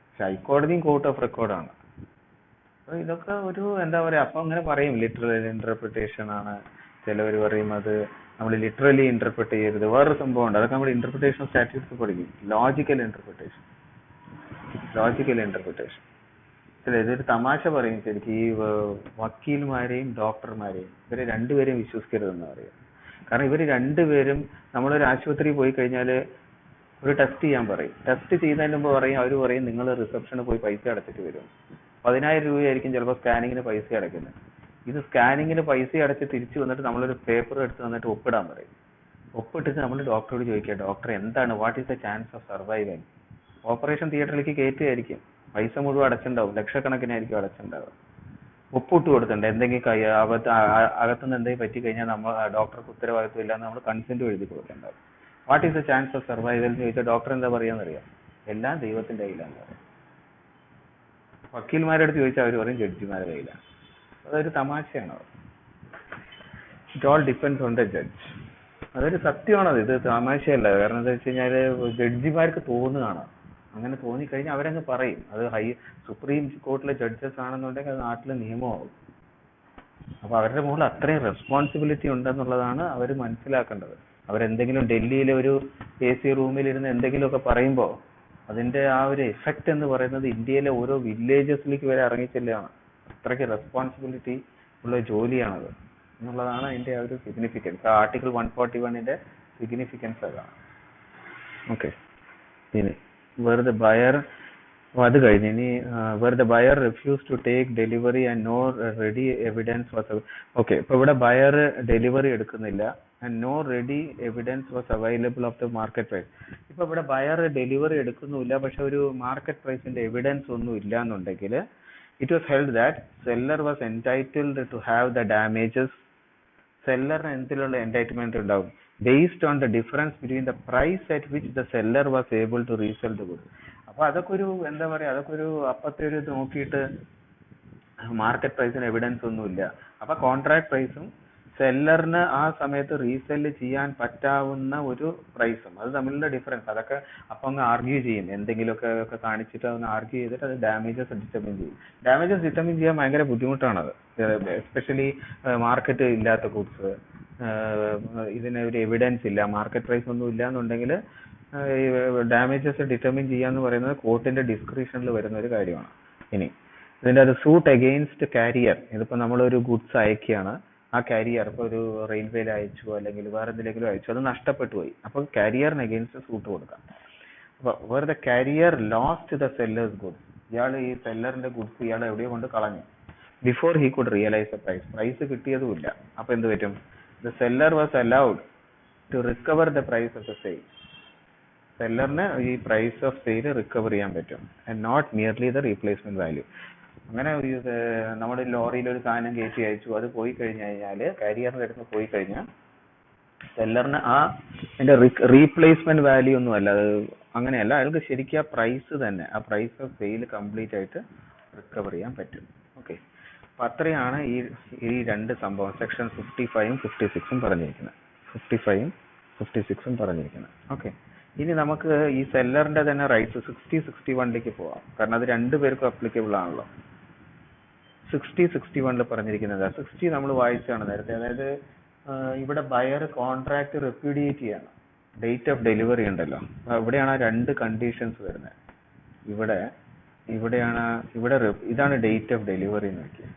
പക്ഷെ ഹൈക്കോടതിയും കോർട്ട് ഓഫ് റെക്കോർഡാണ്. അപ്പൊ ഇതൊക്കെ ഒരു എന്താ പറയാ, അപ്പൊ അങ്ങനെ പറയും ലിറ്ററൽ ഇന്റർപ്രിട്ടേഷൻ ആണ്. ചിലവർ പറയും അത് നമ്മൾ ലിറ്ററലി ഇന്റർപ്രിറ്റ് ചെയ്യരുത്. വേറൊരു സംഭവം ഉണ്ട്, അതൊക്കെ നമ്മൾ ഇന്റർപ്രിട്ടേഷൻ ഓഫ് സ്റ്റാറ്റ്യൂട്ട്സ് പഠിക്കും, ലോജിക്കൽ ഇന്റർപ്രിട്ടേഷൻ. ഇതൊരു തമാശ പറയും ശരിക്കും, ഈ വക്കീൽമാരെയും ഡോക്ടർമാരെയും ഇവരെ രണ്ടുപേരെയും വിശ്വസിക്കരുതെന്ന് പറയും. കാരണം ഇവർ രണ്ടുപേരും, നമ്മളൊരു ആശുപത്രിയിൽ പോയി കഴിഞ്ഞാൽ ഒരു ടെസ്റ്റ് ചെയ്യാൻ പറയും. ടെസ്റ്റ് ചെയ്യുന്നതിന് മുമ്പ് പറയും, അവർ പറയും നിങ്ങൾ റിസപ്ഷനിൽ പോയി പൈസ അടച്ചിട്ട് വരും. 10,000 രൂപയായിരിക്കും ചിലപ്പോൾ സ്കാനിങ്ങിന് പൈസ അടയ്ക്കുന്നത്. ഇത് സ്കാനിങ്ങിന് പൈസ അടച്ച് തിരിച്ചു വന്നിട്ട് നമ്മളൊരു പേപ്പർ എടുത്ത് വന്നിട്ട് ഒപ്പിടാൻ പറയും. ഒപ്പിട്ടിട്ട് നമ്മൾ ഡോക്ടറോട് ചോദിക്കുക, ഡോക്ടർ എന്താണ്, what is the chance of survival? Operation തിയേറ്ററിലേക്ക് കയറ്റുമായിരിക്കും, പൈസ മുഴുവൻ അടച്ചിട്ടുണ്ടാവും, ലക്ഷക്കണക്കിനായിരിക്കും അടച്ചിട്ടുണ്ടാവുക. ഒപ്പിട്ട് കൊടുത്തിട്ടുണ്ട്, എന്തെങ്കിലും അകത്തുനിന്ന് എന്തെങ്കിലും പറ്റി കഴിഞ്ഞാൽ നമ്മൾ ഡോക്ടർക്ക് ഉത്തരവാദിത്വം ഇല്ലാന്ന് നമ്മൾ കൺസെന്റ് എഴുതി കൊടുക്കേണ്ടാവും. What is the chance of survival എന്ന് ചോദിച്ചാൽ ഡോക്ടർ എന്താ പറയാന്നറിയാം? എല്ലാം ദൈവത്തിന്റെ കയ്യിലാന്ന് പറയും. വക്കീൽമാരുടെ അടുത്ത് ചോദിച്ചാൽ അവർ പറയും ജഡ്ജിമാരുടെ കയ്യിലാണ്. അതൊരു തമാശയാണ്. It all depends on the judge. അതൊരു സത്യമാണത്, ഇത് തമാശയല്ല. കാരണം എന്താ വെച്ച് കഴിഞ്ഞാല് ജഡ്ജിമാർക്ക് തോന്നുകയാണ്, അങ്ങനെ തോന്നിക്കഴിഞ്ഞാൽ അവരങ്ങ് പറയും. അത് സുപ്രീം കോർട്ടിലെ ജഡ്ജസ് ആണെന്നുണ്ടെങ്കിൽ അത് നാട്ടിലെ നിയമമാവും. അപ്പൊ അവരുടെ മുകളിൽ അത്രയും റെസ്പോൺസിബിലിറ്റി ഉണ്ടെന്നുള്ളതാണ് അവർ മനസ്സിലാക്കേണ്ടത്. അവരെന്തെങ്കിലും ഡൽഹിയിലെ ഒരു AC റൂമിലിരുന്ന് എന്തെങ്കിലുമൊക്കെ പറയുമ്പോൾ അതിന്റെ ആ ഒരു എഫക്റ്റ് എന്ന് പറയുന്നത് ഇന്ത്യയിലെ ഓരോ വില്ലേജസിലേക്ക് വരെ ഇറങ്ങിച്ചെല്ലുകയാണ്. അത്രയ്ക്ക് റെസ്പോൺസിബിലിറ്റി ഉള്ള ജോലിയാണത് എന്നുള്ളതാണ് അതിന്റെ ആ ഒരു സിഗ്നിഫിക്കൻസ്. ആർട്ടിക്കിൾ 141 സിഗ്നിഫിക്കൻസ് അതാണ്. ഓക്കെ, ഇനി വെറുതെ ബയർ അത് കഴിഞ്ഞ് ഇനി വെറുതെ buyer refuse to take delivery and no ready evidence was. Okay, ഇപ്പൊ ഇവിടെ ബയർ ഡെലിവറി എടുക്കുന്നില്ല and no ready evidence was available of the market price. ഇപ്പൊ ഇവിടെ ബയർ ഡെലിവറി എടുക്കുന്നില്ല, പക്ഷെ ഒരു മാർക്കറ്റ് പ്രൈസിന്റെ എവിഡൻസ് ഒന്നും ഇല്ല എന്നുണ്ടെങ്കിൽ it was held that seller was entitled to have the damages. സെല്ലറിന് എന്തിലുള്ള എൻറ്റൈറ്റ്മെന്റ് ഉണ്ടാവും? Based on the difference between the price at which the seller was able to resell the good. അപ്പൊ അതൊക്കെ ഒരു എന്താ പറയാ, അതൊക്കെ ഒരു അപ്പത്തെ ഒരു നോക്കിയിട്ട് മാർക്കറ്റ് പ്രൈസിന് എവിഡൻസ് ഒന്നുമില്ല. അപ്പൊ കോൺട്രാക്ട് പ്രൈസും സെല്ലറിന് ആ സമയത്ത് റീസെല് ചെയ്യാൻ പറ്റാവുന്ന ഒരു പ്രൈസും അത് തമ്മിലുള്ള ഡിഫറൻസ്, അതൊക്കെ അപ്പൊ അങ്ങ് ആർഗ്യൂ ചെയ്യും. എന്തെങ്കിലുമൊക്കെ കാണിച്ചിട്ട് അതൊന്ന് ആർഗ്യൂ ചെയ്തിട്ട് അത് ഡാമേജസ് ഡിറ്റർമിൻ ചെയ്യും. ഡാമേജസ് ഡിറ്റർമിൻ ചെയ്യാൻ ഭയങ്കര ബുദ്ധിമുട്ടാണത്, എസ്പെഷ്യലി മാർക്കറ്റ് ഇല്ലാത്ത ഗുഡ്സ്. ഇതിന് ഒരു എവിഡൻസ് ഇല്ല, മാർക്കറ്റ് പ്രൈസ് ഒന്നും ഇല്ല എന്നുണ്ടെങ്കിൽ ഡാമേജസ് ഡിറ്റർമിൻ ചെയ്യാന്ന് പറയുന്നത് കോർട്ടിന്റെ ഡിസ്ക്രിപ്ഷനിൽ വരുന്ന ഒരു കാര്യമാണ്. ഇനി ഇതിന്റെ അത് സൂട്ട് അഗെയിൻസ്റ്റ് കാരിയർ. ഇതിപ്പോ നമ്മളൊരു ഗുഡ്സ് അയക്കുകയാണ്, ആ കാരിയർ ഇപ്പൊ ഒരു റെയിൽവേയിൽ അയച്ചു അല്ലെങ്കിൽ വേറെ എന്തിലെങ്കിലും അയച്ചു, അത് നഷ്ടപ്പെട്ടു പോയി. അപ്പൊ കാരിയറിന് അഗെയിൻസ്റ്റ് സൂട്ട് കൊടുക്കാം. അപ്പൊ വേറെ the carrier lost the seller's goods. ഇയാൾ ഈ സെല്ലറിന്റെ ഗുഡ്സ് ഇയാൾ എവിടെയോ കൊണ്ട് കളഞ്ഞു. Before he could realise the price. Price കിട്ടിയതുമില്ല. അപ്പൊ എന്ത് പറ്റും? The seller was allowed to recover the price of the sale. സെല്ലറിന് ഈ പ്രൈസ് ഓഫ് സെയിൽ റിക്കവർ ചെയ്യാൻ പറ്റും, and not merely the replacement value. അങ്ങനെ നമ്മുടെ ലോറിയിൽ ഒരു സാധനം കയറ്റി അയച്ചു, അത് പോയി കഴിഞ്ഞു കഴിഞ്ഞാല് കാരിയറിന്റെ അടുത്ത് പോയി കഴിഞ്ഞാൽ സെല്ലറിന് അതിന്റെ റീപ്ലേസ്മെന്റ് വാല്യൂ ഒന്നും അല്ല, അത് അങ്ങനെയല്ല, അയാൾക്ക് ശരിക്കും ആ പ്രൈസ് തന്നെ, ആ പ്രൈസ് ഓഫ് സെയിൽ കംപ്ലീറ്റ് ആയിട്ട് റിക്കവർ ചെയ്യാൻ പറ്റും. ഓക്കെ, അപ്പൊ അത്രയാണ് ഈ രണ്ട് സംഭവം സെക്ഷൻ 55-ഉം 56-ഉം പറഞ്ഞിരിക്കുന്നത്. 55-ഉം 56-ഉം പറഞ്ഞിരിക്കുന്നത്. ഓക്കെ, ഇനി നമുക്ക് ഈ സെല്ലറിന്റെ തന്നെ റൈറ്റ്സ് 60-61ലേക്ക് പോവാം, കാരണം അത് രണ്ടുപേർക്കും അപ്ലിക്കബിൾ ആണല്ലോ. 60-61 പറഞ്ഞിരിക്കുന്നത് 60 നമ്മൾ വായിച്ചാണ് നേരത്തെ. അതായത് ഇവിടെ ബയർ കോൺട്രാക്ട് റെപ്യൂഡിയേറ്റ് ചെയ്യണം, ഡേറ്റ് ഓഫ് ഡെലിവറി ഉണ്ടല്ലോ, ഇവിടെയാണ് ആ രണ്ട് കണ്ടീഷൻസ് വരുന്നത്. ഇതാണ് ഡേറ്റ് ഓഫ് ഡെലിവറി എന്ന് വെക്കുക.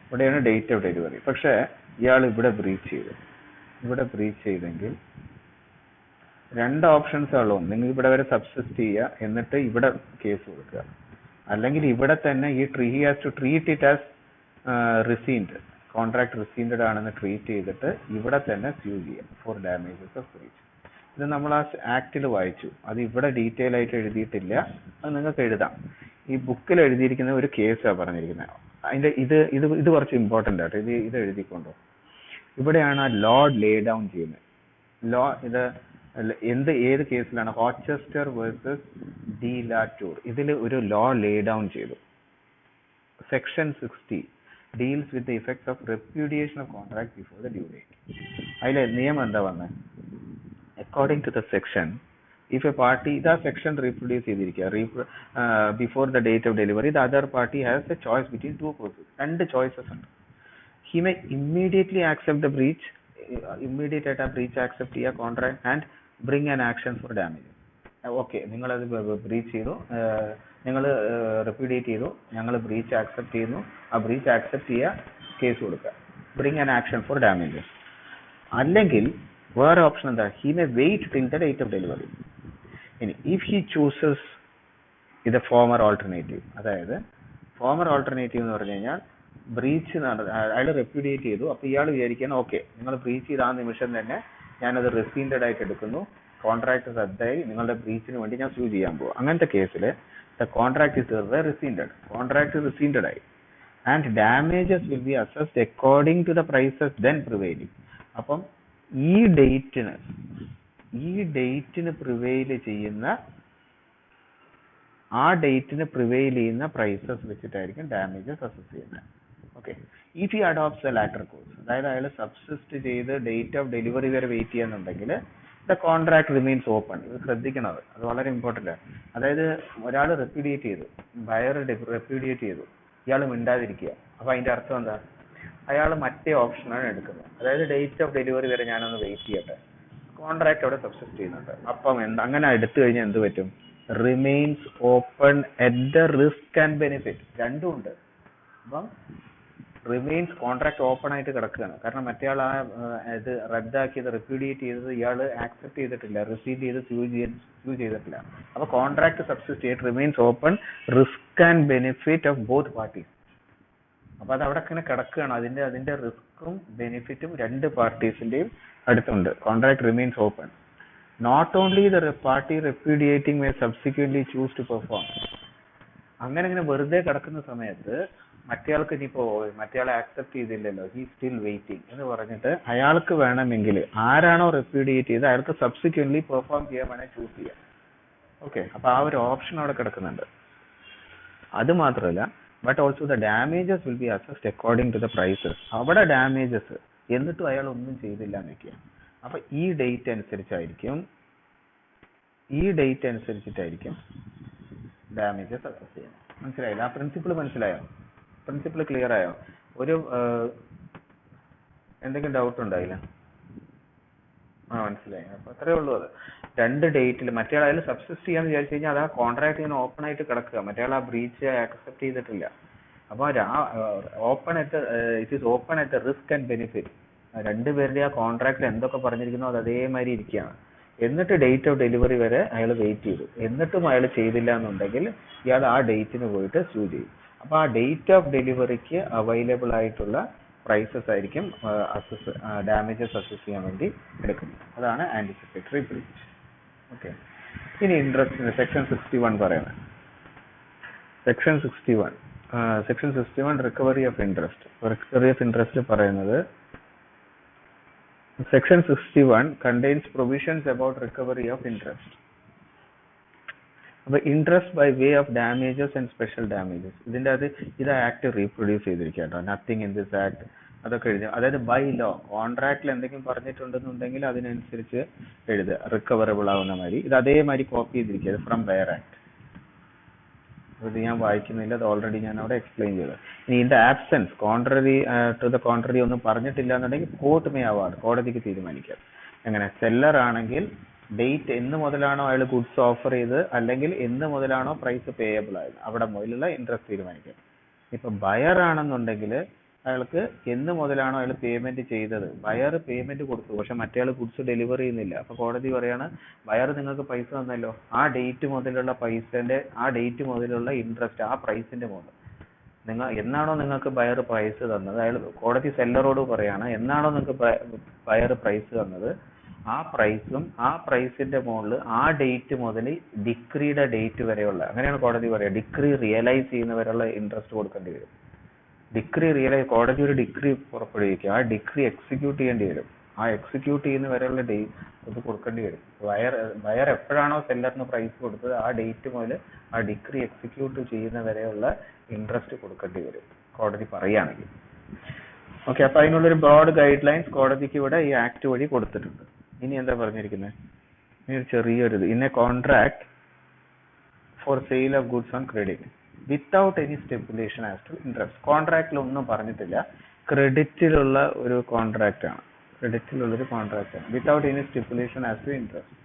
ഇവിടെയാണ് ഡേറ്റ് ഓഫ് ഡെലിവറി. പക്ഷെ ഇയാൾ ഇവിടെ ബ്രീച്ച് ചെയ്തെങ്കിൽ രണ്ട് ഓപ്ഷൻസ് ഉള്ളൂ. നിങ്ങൾ ഇവിടെ വരെ സബ്സിസ്റ്റ് ചെയ്യുക, എന്നിട്ട് ഇവിടെ കേസ് കൊടുക്കുക, അല്ലെങ്കിൽ ഇവിടെ തന്നെ he has to treat it as rescind, contract rescind ആണെന്ന് ട്രീറ്റ് ചെയ്തിട്ട് ഇവിടെ തന്നെ സ്യൂ ചെയ്യുക ഫോർ ഡാമേജസ് ഓഫ് ബ്രീച്ച്. ഇത് നമ്മൾ ആ ആക്ടിൽ വായിച്ചു, അത് ഇവിടെ ഡീറ്റെയിൽ ആയിട്ട് എഴുതിയിട്ടില്ല, അത് നിങ്ങൾക്ക് എഴുതാം. ഈ ബുക്കിൽ എഴുതിയിരിക്കുന്ന ഒരു കേസാണ് പറഞ്ഞിരിക്കുന്നത്. അതിന്റെ ഇത് കുറച്ച് ഇമ്പോർട്ടൻ്റ് ആയിട്ട് ഇത് എഴുതിക്കൊണ്ടോ. ഇവിടെയാണ് ആ ലോ ലേ ഡൗൺ ചെയ്യുന്നത്. ലോ ഏത് കേസിലാണ്? Rochester versus De Latour. ഇതിൽ ഒരു ലോ ലേ ഡൗൺ ചെയ്തു. Section 60 deals with the effects of repudiation of contract before the due date. അതിലെ നിയമം എന്താ പറഞ്ഞത്? According to the section, if a party, the section reproduce ചെയ്തിരിക്കുക, before the date of delivery the other party has a choice between two courses. രണ്ട് ചോയ്സസ് ഉണ്ട്. He may immediately accept the breach, immediate ആയിട്ട് ആ breach accept ചെയ്യുക contract, and bring an action for damage. Okay, നിങ്ങളത് ബ്രീച്ച് ചെയ്തു, നിങ്ങൾ റെപ്യൂഡിയേറ്റ് ചെയ്തു, ഞങ്ങൾ ബ്രീച്ച് ആക്സെപ്റ്റ് ചെയ്യുന്നു, ആ ബ്രീച്ച് ആക്സെപ്റ്റ് ചെയ്യുക, കേസ് കൊടുക്കുക, bring an action for damages. അല്ലെങ്കിൽ വേറെ ഓപ്ഷൻ എന്താ, he may wait till the date of delivery. ഇനി if he chooses ഇത് ഫോമർ ഓൾട്ടർനേറ്റീവ്, അതായത് ഫോമർ ഓൾട്ടർനേറ്റീവ് എന്ന് പറഞ്ഞു കഴിഞ്ഞാൽ ബ്രീച്ച് അയാൾ റെപ്യൂഡിയേറ്റ് ചെയ്തു. അപ്പോൾ ഇയാൾ വിചാരിക്കാൻ ഓക്കെ നിങ്ങൾ ബ്രീച്ച് ചെയ്ത ആ നിമിഷം തന്നെ ഞാനത് റെസീൻഡഡ് ആയിട്ട് എടുക്കുന്നു, കോൺട്രാക്ട് റദ്ദായി, നിങ്ങളുടെ ബ്രീച്ചിന് വേണ്ടി ഞാൻ സൂ ചെയ്യാൻ പോകും. അങ്ങനത്തെ കേസിൽ the contract is rescinded, contract rescinded ആയി, and damages will be assessed according to the prices then prevailing. അപ്പം ഈ ഡേറ്റിന് പ്രിവെയിൽ ചെയ്യുന്ന പ്രൈസസ് വെച്ചിട്ടായിരിക്കും ഡാമേജസ് അസസ് ചെയ്യുന്നത്. Okay, if he adopts the latter course, അതായത് അയാൾ സബ്സിസ്റ്റ് ചെയ്ത് ഡേറ്റ് ഓഫ് ഡെലിവറി വരെ വെയിറ്റ് ചെയ്യുന്നുണ്ടെങ്കിൽ ദ കോൺട്രാക്ട് റിമെയിൻസ് ഓപ്പൺ. ഇത് ശ്രദ്ധിക്കണം, അത് വളരെ ഇമ്പോർട്ടൻ്റ് ആണ്. അതായത് ഒരാൾ റെപ്യൂഡിയേറ്റ് ചെയ്തു, ബയർ റെപ്യൂഡിയേറ്റ് ചെയ്തു, ഇയാൾ മിണ്ടാതിരിക്കുക. അപ്പോൾ അതിൻ്റെ അർത്ഥം എന്താ, അയാൾ മറ്റേ ഓപ്ഷനാണ് എടുക്കുന്നത്. അതായത് ഡേറ്റ് ഓഫ് ഡെലിവറി വരെ ഞാനൊന്ന് വെയിറ്റ് ചെയ്യട്ടെ, കോൺട്രാക്ട് അവിടെ സബ്സിസ്റ്റ് ചെയ്യുന്നുണ്ട്. അപ്പം അങ്ങനെ എടുത്തു കഴിഞ്ഞാൽ എന്ത് പറ്റും, remains open at the risk and benefit, രണ്ടും ഉണ്ട്. അപ്പം റിമെയിൻസ് കോൺട്രാക്ട് ഓപ്പൺ ആയിട്ട് കിടക്കുകയാണ്, കാരണം മറ്റേ ആൾ ഇത് റദ്ദാക്കിയത് റെപ്യൂഡിയേറ്റ് ചെയ്തത് ഇയാൾ ആക്സെപ്റ്റ് ചെയ്തിട്ടില്ല, റിസീവ് ചെയ്ത് സ്യൂ ചെയ്തിട്ടില്ല. അപ്പോൾ കോൺട്രാക്ട് സബ്സിസ്റ്റ് ചെയ്ത് remains open risk and benefit of both parties. അപ്പോൾ അത് അവിടെ ഇങ്ങനെ കിടക്കുകയാണ്, അതിന്റെ റിസ്ക്കും ബെനിഫിറ്റും രണ്ട് പാർട്ടീസിന്റെയും അടുത്തുണ്ട്. Contract remains open. Not only the party repudiating may subsequently choose to perform. അങ്ങനെ വെറുതെ കിടക്കുന്ന സമയത്ത് മറ്റേയാൾക്ക് ഇനിയിപ്പോ മറ്റേയാളെ ആക്സെപ്റ്റ് ചെയ്തില്ലല്ലോ, ഹി സ്റ്റിൽ വെയിറ്റിംഗ് എന്ന് പറഞ്ഞിട്ട് അയാൾക്ക് വേണമെങ്കിൽ ആരാണോ റെപ്യൂഡിയേറ്റ് ചെയ്ത് അയാൾക്ക് സബ്സിക്വന്റ്ലി പെർഫോം ചെയ്യാൻ വേണമെങ്കിൽ ചൂസ് ചെയ്യാം. ഓക്കെ, അപ്പൊ ആ ഒരു ഓപ്ഷൻ അവിടെ കിടക്കുന്നുണ്ട്. അത് മാത്രമല്ല, but also the damages will be assessed according to the prices. അവിടെ ഡാമേജസ് എന്നിട്ടും അയാൾ ഒന്നും ചെയ്തില്ല എന്നൊക്കെയാ. അപ്പൊ ഈ ഡേറ്റ് അനുസരിച്ചിട്ടായിരിക്കും ഡാമേജസ് അസസ് ചെയ്യുന്നത്. മനസ്സിലായില്ല? ആ പ്രിൻസിപ്പിൾ മനസ്സിലായോ? പ്രിൻസിപ്പിൾ ക്ലിയർ ആയോ? ഒരു എന്തെങ്കിലും ഡൗട്ട് ഉണ്ടായില്ല? മനസ്സിലായി. അപ്പൊ അത്രേ ഉള്ളൂ. അത് രണ്ട് ഡേറ്റിൽ മറ്റേ ആൾ സബ്സിസ്റ്റ് ചെയ്യാന്ന് വിചാരിച്ചു കഴിഞ്ഞാൽ അത് ആ കോൺട്രാക്ട് ഇങ്ങനെ ഓപ്പൺ ആയിട്ട് കിടക്കുക, മറ്റേ ആൾ ആ ബ്രീച്ച് ആക്സെപ്റ്റ് ചെയ്തിട്ടില്ല. അപ്പൊ it is open at risk and benefit. രണ്ടുപേരുടെ ആ കോൺട്രാക്ട് എന്തൊക്കെ പറഞ്ഞിരിക്കുന്നോ അത് അതേമാതിരി ഇരിക്കുകയാണ്. എന്നിട്ട് ഡേറ്റ് ഓഫ് ഡെലിവറി വരെ അയാൾ വെയിറ്റ് ചെയ്തു, എന്നിട്ടും അയാൾ ചെയ്തില്ല എന്നുണ്ടെങ്കിൽ ഇയാൾ ആ ഡേറ്റിന് പോയിട്ട് സൂ ചെയ്യും. അപ്പൊ ആ ഡേറ്റ് ഓഫ് ഡെലിവറിക്ക് അവൈലബിൾ ആയിട്ടുള്ള പ്രൈസസ് ആയിരിക്കും ഡാമേജസ് അസസ് ചെയ്യാൻ വേണ്ടി എടുക്കുന്നത്. അതാണ് ആന്റിസിപ്പേറ്ററി ബ്രീച്ച്. ഓക്കെ, ഇനി ഇൻട്രസ്റ്റ് സെക്ഷൻ 61 പറയുന്നത്. സെക്ഷൻ 61 റിക്കവറി ഓഫ് ഇൻട്രസ്റ്റ് പറയുന്നത്, Section 61 contains provisions about recovery of interest. അപ്പോൾ interest by way of damages and special damages, ഇതിൻ്റെ അത് ഇത് ആക്ട് റീപ്രൊഡ്യൂസ് ചെയ്തിരിക്കുക കേട്ടോ. നത്തിങ് ഇൻ ദിസ് ആക്ട് അതൊക്കെ എഴുതുക. അതായത് ബൈ ലോ കോൺട്രാക്റ്റിൽ എന്തെങ്കിലും പറഞ്ഞിട്ടുണ്ടെന്നുണ്ടെങ്കിൽ അതിനനുസരിച്ച് എഴുതുക, റിക്കവറബിൾ ആവുന്ന മാതിരി. ഇത് അതേമാതിരി കോപ്പി ചെയ്തിരിക്കുക ഫ്രം ബയർ ആക്ട്. ഇത് ഞാൻ വായിക്കുന്നില്ല, അത് ഓൾറെഡി ഞാൻ അവിടെ എക്സ്പ്ലെയിൻ ചെയ്തു. ഇനി ഇതിന്റെ absence contrary to the contrary ഒന്നും പറഞ്ഞിട്ടില്ല എന്നുണ്ടെങ്കിൽ കോർട്ട് മേ അവാർഡ്, കോടതിക്ക് തീരുമാനിക്കാം. എങ്ങനെ, സെല്ലർ ആണെങ്കിൽ ഡേറ്റ് എന്ന് മുതലാണോ അയാൾ ഗുഡ്സ് ഓഫർ ചെയ്ത്, അല്ലെങ്കിൽ എന്ന് മുതലാണോ പ്രൈസ് പേയബിൾ ആയത് അവിടെ മുതലുള്ള ഇൻട്രസ്റ്റ് തീരുമാനിക്കാം. ഇപ്പൊ ബയർ ആണെന്നുണ്ടെങ്കിൽ അയാൾക്ക് എന്ന് മുതലാണോ അയാൾ പേയ്മെന്റ് ചെയ്തത്, ബയർ പേയ്മെന്റ് കൊടുത്തു പക്ഷെ മറ്റേ ആൾ ഗുഡ്സ് ഡെലിവറി ചെയ്യുന്നില്ല. അപ്പൊ കോടതി പറയാണ്, ബയർ നിങ്ങൾക്ക് പൈസ തന്നല്ലോ, ആ ഡേറ്റ് മുതലുള്ള ഇൻട്രസ്റ്റ് ആ പ്രൈസിന്റെ മുതൽ എന്നാണോ നിങ്ങൾക്ക് ബയർ പ്രൈസ് തന്നത്, അയാൾ കോടതി സെല്ലറോട് പറയാണ്, എന്നാണോ നിങ്ങൾക്ക് ബയർ പ്രൈസ് തന്നത് ആ പ്രൈസും ആ പ്രൈസിന്റെ മുകളിൽ ആ ഡേറ്റ് മുതൽ ഡിക്രിയുടെ ഡേറ്റ് വരെയുള്ള, അങ്ങനെയാണ് കോടതി പറയുക, ഡിക്രി റിയലൈസ് ചെയ്യുന്നവരെയുള്ള ഇൻട്രസ്റ്റ് കൊടുക്കേണ്ടി വരും. കോടതി ഒരു ഡിഗ്രി പുറപ്പെടുവിക്കും, ആ ഡിഗ്രി എക്സിക്യൂട്ട് ചെയ്യേണ്ടി വരും. ആ എക്സിക്യൂട്ട് ചെയ്യുന്ന വരെയുള്ള ഡേറ്റ് അത് കൊടുക്കേണ്ടി വരും. ബയർ എപ്പോഴാണോ സെല്ലറിന് പ്രൈസ് കൊടുത്തത് ആ ഡേറ്റ് മുതൽ ആ ഡിഗ്രി എക്സിക്യൂട്ട് ചെയ്യുന്ന വരെയുള്ള ഇൻട്രസ്റ്റ് കൊടുക്കേണ്ടി വരും കോടതി പറയുകയാണെങ്കിൽ. ഓക്കെ, അപ്പൊ അതിനുള്ളൊരു ബ്രോഡ് ഗൈഡ് ലൈൻസ് കോടതിക്ക് ഇവിടെ ഈ ആക്ട് വഴി കൊടുത്തിട്ടുണ്ട്. ഇനി എന്താ പറഞ്ഞിരിക്കുന്നത്, ഇനി ഒരു ചെറിയൊരു in a contract for sale of goods on credit without any stipulation as to interest. കോൺട്രാക്റ്റിൽ ഒന്നും പറഞ്ഞിട്ടില്ല, ക്രെഡിറ്റിലുള്ള ഒരു കോൺട്രാക്ട് ആണ്, without any stipulation as to interest.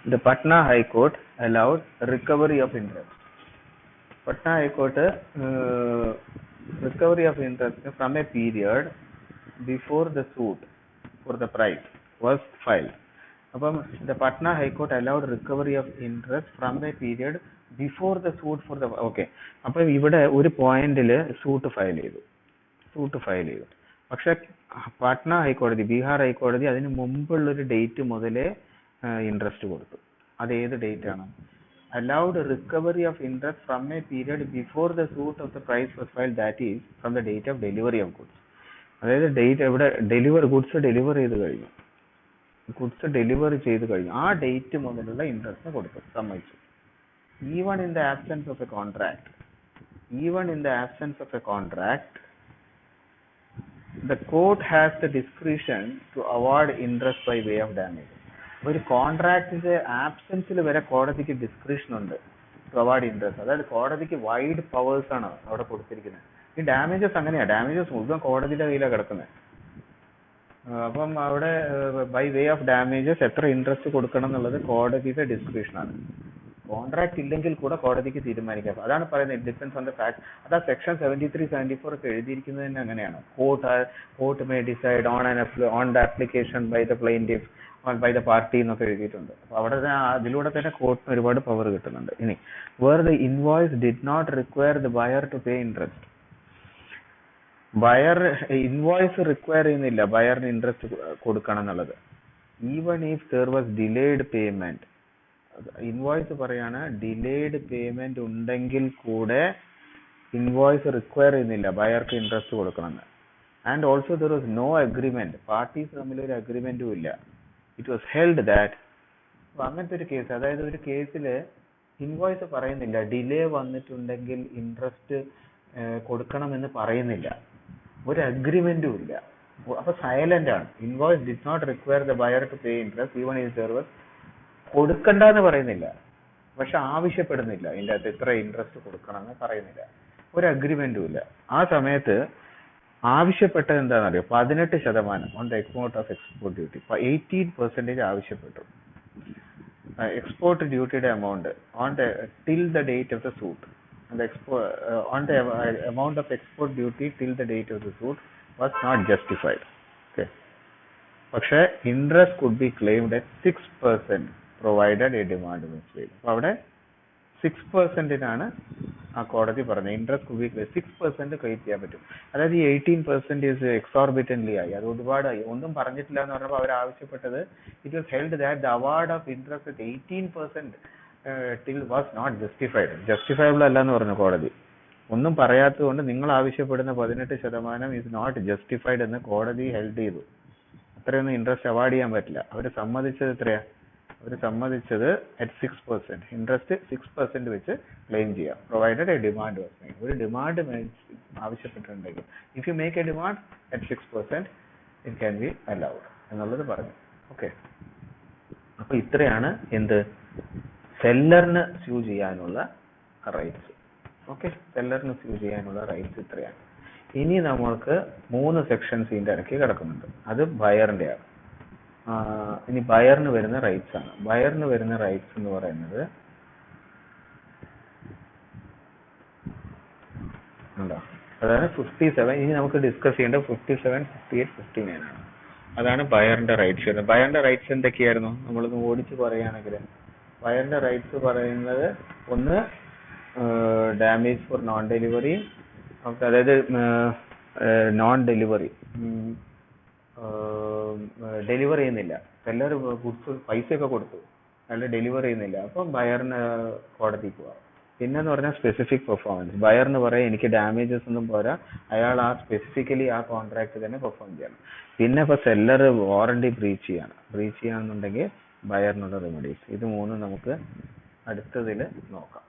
The Patna High Court allowed recovery of interest. Patna High Court recovery of interest from a period before the suit for the price was filed. The Patna High Court allowed recovery of interest from a period before the suit for the okay. ഇവിടെ ഒരു പോയിന്റിൽ സൂട്ട് ഫയൽ ചെയ്തു. പക്ഷെ പാട്ന ഹൈക്കോടതി, ബീഹാർ ഹൈക്കോടതി അതിന് മുമ്പുള്ള ഒരു ഡേറ്റ് മുതലേ ഇൻട്രസ്റ്റ് കൊടുത്തു. അത് ഏത് ഡേറ്റ് ആണ്? allowed recovery of interest from a period before the suit of the price was filed, that is from the date of delivery of goods. അതായത് ഡേറ്റ് എവിടെ ഗുഡ്സ് ഡെലിവർ ചെയ്ത് കഴിഞ്ഞു ആ ഡേറ്റ് മുതലുള്ള ഇൻട്രസ്റ്റ് കൊടുത്തു, സമ്മതിച്ചു. Even in the absence of A contract the court has the discretion to award interest by way of damage. ഒരു കോൺട്രാക്ടിന്റെ ആബ്സെൻസിൽ വരെ കോടതിക്ക് ഡിസ്ക്രിപ്ഷൻ ഉണ്ട് ടു അവാർഡ് ഇൻട്രസ്റ്റ്. അതായത് കോടതിക്ക് വൈഡ് പവേഴ്സ് ആണ് അവിടെ കൊടുത്തിരിക്കുന്നത്. ഈ ഡാമേജസ് അങ്ങനെയാ, ഡാമേജസ് മുഴുവൻ കോടതിയുടെ കയ്യിലാണ് കിടക്കുന്നത്. അപ്പം അവിടെ ബൈ വേ ഓഫ് ഡാമേജസ് എത്ര ഇൻട്രസ്റ്റ് കൊടുക്കണം എന്നുള്ളത് കോടതിയുടെ ഡിസ്ക്രിപ്ഷനാണ്. കോൺട്രാക്ട് ഇല്ലെങ്കിൽ കൂടെ കോടതിക്ക് തീരുമാനിക്കാം. അതാണ് പറയുന്നത് ഡിപ്പെൻസ് ഓൺ ദ ഫാക്ട്. അതാ സെക്ഷൻ 73, 74 ഒക്കെ എഴുതിയിരിക്കുന്നത് തന്നെ അങ്ങനെയാണ്. Court may decide on the application by the plaintiff by the party എന്നൊക്കെ എഴുതിയിട്ടുണ്ട്. അപ്പൊ അവിടെ അതിലൂടെ തന്നെ കോർട്ടിന് ഒരുപാട് പവർ കിട്ടുന്നുണ്ട്. ഇനി where the invoice did not require the buyer to pay interest. Invoice require ചെയ്യുന്നില്ല ബയറിന് ഇൻട്രസ്റ്റ് കൊടുക്കണം എന്നുള്ളത്. Even if there was delayed payment, invoice പറയാണ് ഡിലേഡ് പേയ്മെന്റ് ഉണ്ടെങ്കിൽ കൂടെ ഇൻവോയ്സ് റിക്വയർ ചെയ്യുന്നില്ല ബയർക്ക് ഇൻട്രസ്റ്റ് കൊടുക്കണമെന്ന്. And also there was no agreement, parties തമ്മിൽ ഒരു അഗ്രിമെന്റും ഇല്ല. ഇറ്റ് വാസ് ഹെൽഡ് ദാറ്റ്, അങ്ങനത്തെ ഒരു കേസ്, അതായത് ഒരു കേസിൽ ഇൻവോയ്സ് പറയുന്നില്ല, ഡിലേ വന്നിട്ടുണ്ടെങ്കിൽ ഇൻട്രസ്റ്റ് കൊടുക്കണമെന്ന് പറയുന്നില്ല, ഒരു അഗ്രിമെന്റും ഇല്ല. അപ്പൊ സൈലന്റ് ആണ്. Invoice did not require the buyer to pay interest even if there was, കൊടുക്കണ്ടെന്ന് പറയുന്നില്ല, പക്ഷെ ആവശ്യപ്പെടുന്നില്ല ഇതിൻ്റെ അകത്ത് എത്ര ഇൻട്രസ്റ്റ് കൊടുക്കണമെന്ന് പറയുന്നില്ല, ഒരു അഗ്രിമെന്റും ഇല്ല. ആ സമയത്ത് ആവശ്യപ്പെട്ടത് എന്താണെന്നറിയോ? 18% on the export of export duty, 18% ആവശ്യപ്പെട്ടു. എക്സ്പോർട്ട് ഡ്യൂട്ടിയുടെ amount on the till the date of the suit, on the amount of export duty till the date of the suit was not justified. Okay. പക്ഷേ interest could be claimed at 6% provided a demand was made. അപ്പോൾ അവിടെ 6%-നാണ് ആ കോടതി പറഞ്ഞത് ഇൻട്രസ്റ്റ് കുഡ് ബി 6% ക്ലെയിം ചെയ്യാൻ പറ്റും. അതായത് ഈ 18% എക്സോർബിറ്റന്റ്ലി ആയി, അത് ഒരുപാടായി, ഒന്നും പറഞ്ഞിട്ടില്ല എന്ന് പറഞ്ഞപ്പോൾ അവർ ആവശ്യപ്പെട്ടത് it was held that the award of interest at 18% till was not justified. Justifiable അല്ല എന്ന് പറഞ്ഞു കോടതി. ഒന്നും പറയാത്തത് കൊണ്ട് നിങ്ങൾ ആവശ്യപ്പെടുന്ന 18% is not justified എന്ന് കോടതി ഹെൽഡ് ചെയ്തു. അത്രയൊന്നും ഇൻട്രസ്റ്റ് അവാർഡ് ചെയ്യാൻ പറ്റില്ല. അവർ സമ്മതിച്ചത് എത്രയാ? അവർ സമ്മതിച്ചത് at 6%, ഇൻട്രസ്റ്റ് 6% വെച്ച് ക്ലെയിം ചെയ്യാം, provided a demand was made. ഒരു ഡിമാൻഡ് ആവശ്യപ്പെട്ടിട്ടുണ്ടെങ്കിൽ if you make a demand at 6% it can be allowed എന്നുള്ളത് പറഞ്ഞു. ഓക്കെ, അപ്പൊ ഇത്രയാണ് എന്ത് സെല്ലറിന് സ്യൂ ചെയ്യാനുള്ള റൈറ്റ്സ്. ഓക്കെ, സെല്ലറിന് സ്യൂ ചെയ്യാനുള്ള റൈറ്റ്സ് ഇത്രയാണ്. ഇനി നമ്മൾക്ക് 3 സെക്ഷൻസ് ഇതിൻ്റെ ഇടയ്ക്ക് കിടക്കുന്നുണ്ട്. അത് ബയറിന്റെ ആണ്. ഇനി ബയറിന് വരുന്ന റൈറ്റ്സ് ആണ്. ബയറിന് വരുന്ന റൈറ്റ്സ് എന്ന് പറയുന്നത് എന്താ? അതാണ് 57. ഇനി നമുക്ക് ഡിസ്കസ് ചെയ്യേണ്ട 57, 58, 59 ആണ്. അതാണ് ബയറിന്റെ റൈറ്റ്സ് വരുന്നത്. ബയറിന്റെ റൈറ്റ്സ് എന്തൊക്കെയായിരുന്നു? നമ്മളൊന്ന് ഓടിച്ച് പറയുകയാണെങ്കിൽ ബയറിന്റെ റൈറ്റ്സ് പറയുന്നത് ഒന്ന് ഡാമേജ് ഫോർ നോൺ ഡെലിവറി, അതായത് നോൺ ഡെലിവറി, ഡെലിവർ ചെയ്യുന്നില്ല, സെല്ലർ ഗുഡ്സ് പൈസയൊക്കെ കൊടുത്തു, അയാൾ ഡെലിവർ ചെയ്യുന്നില്ല, അപ്പം ബയറിന് കോടതിക്ക് പോവാം. പിന്നെന്ന് പറഞ്ഞാൽ സ്പെസിഫിക് പെർഫോമൻസ്. ബയറിന് പറയാം എനിക്ക് ഡാമേജസ് ഒന്നും പോരാ, അയാൾ ആ സ്പെസിഫിക്കലി ആ കോൺട്രാക്ട് തന്നെ പെർഫോം ചെയ്യണം. പിന്നെ ഇപ്പൊ സെല്ലർ വാറണ്ടി ബ്രീച്ച് ചെയ്യാന്നുണ്ടെങ്കിൽ ബയറിനുള്ള റെമഡീസ്. ഇത് 3 നമുക്ക് അടുത്തതിൽ നോക്കാം.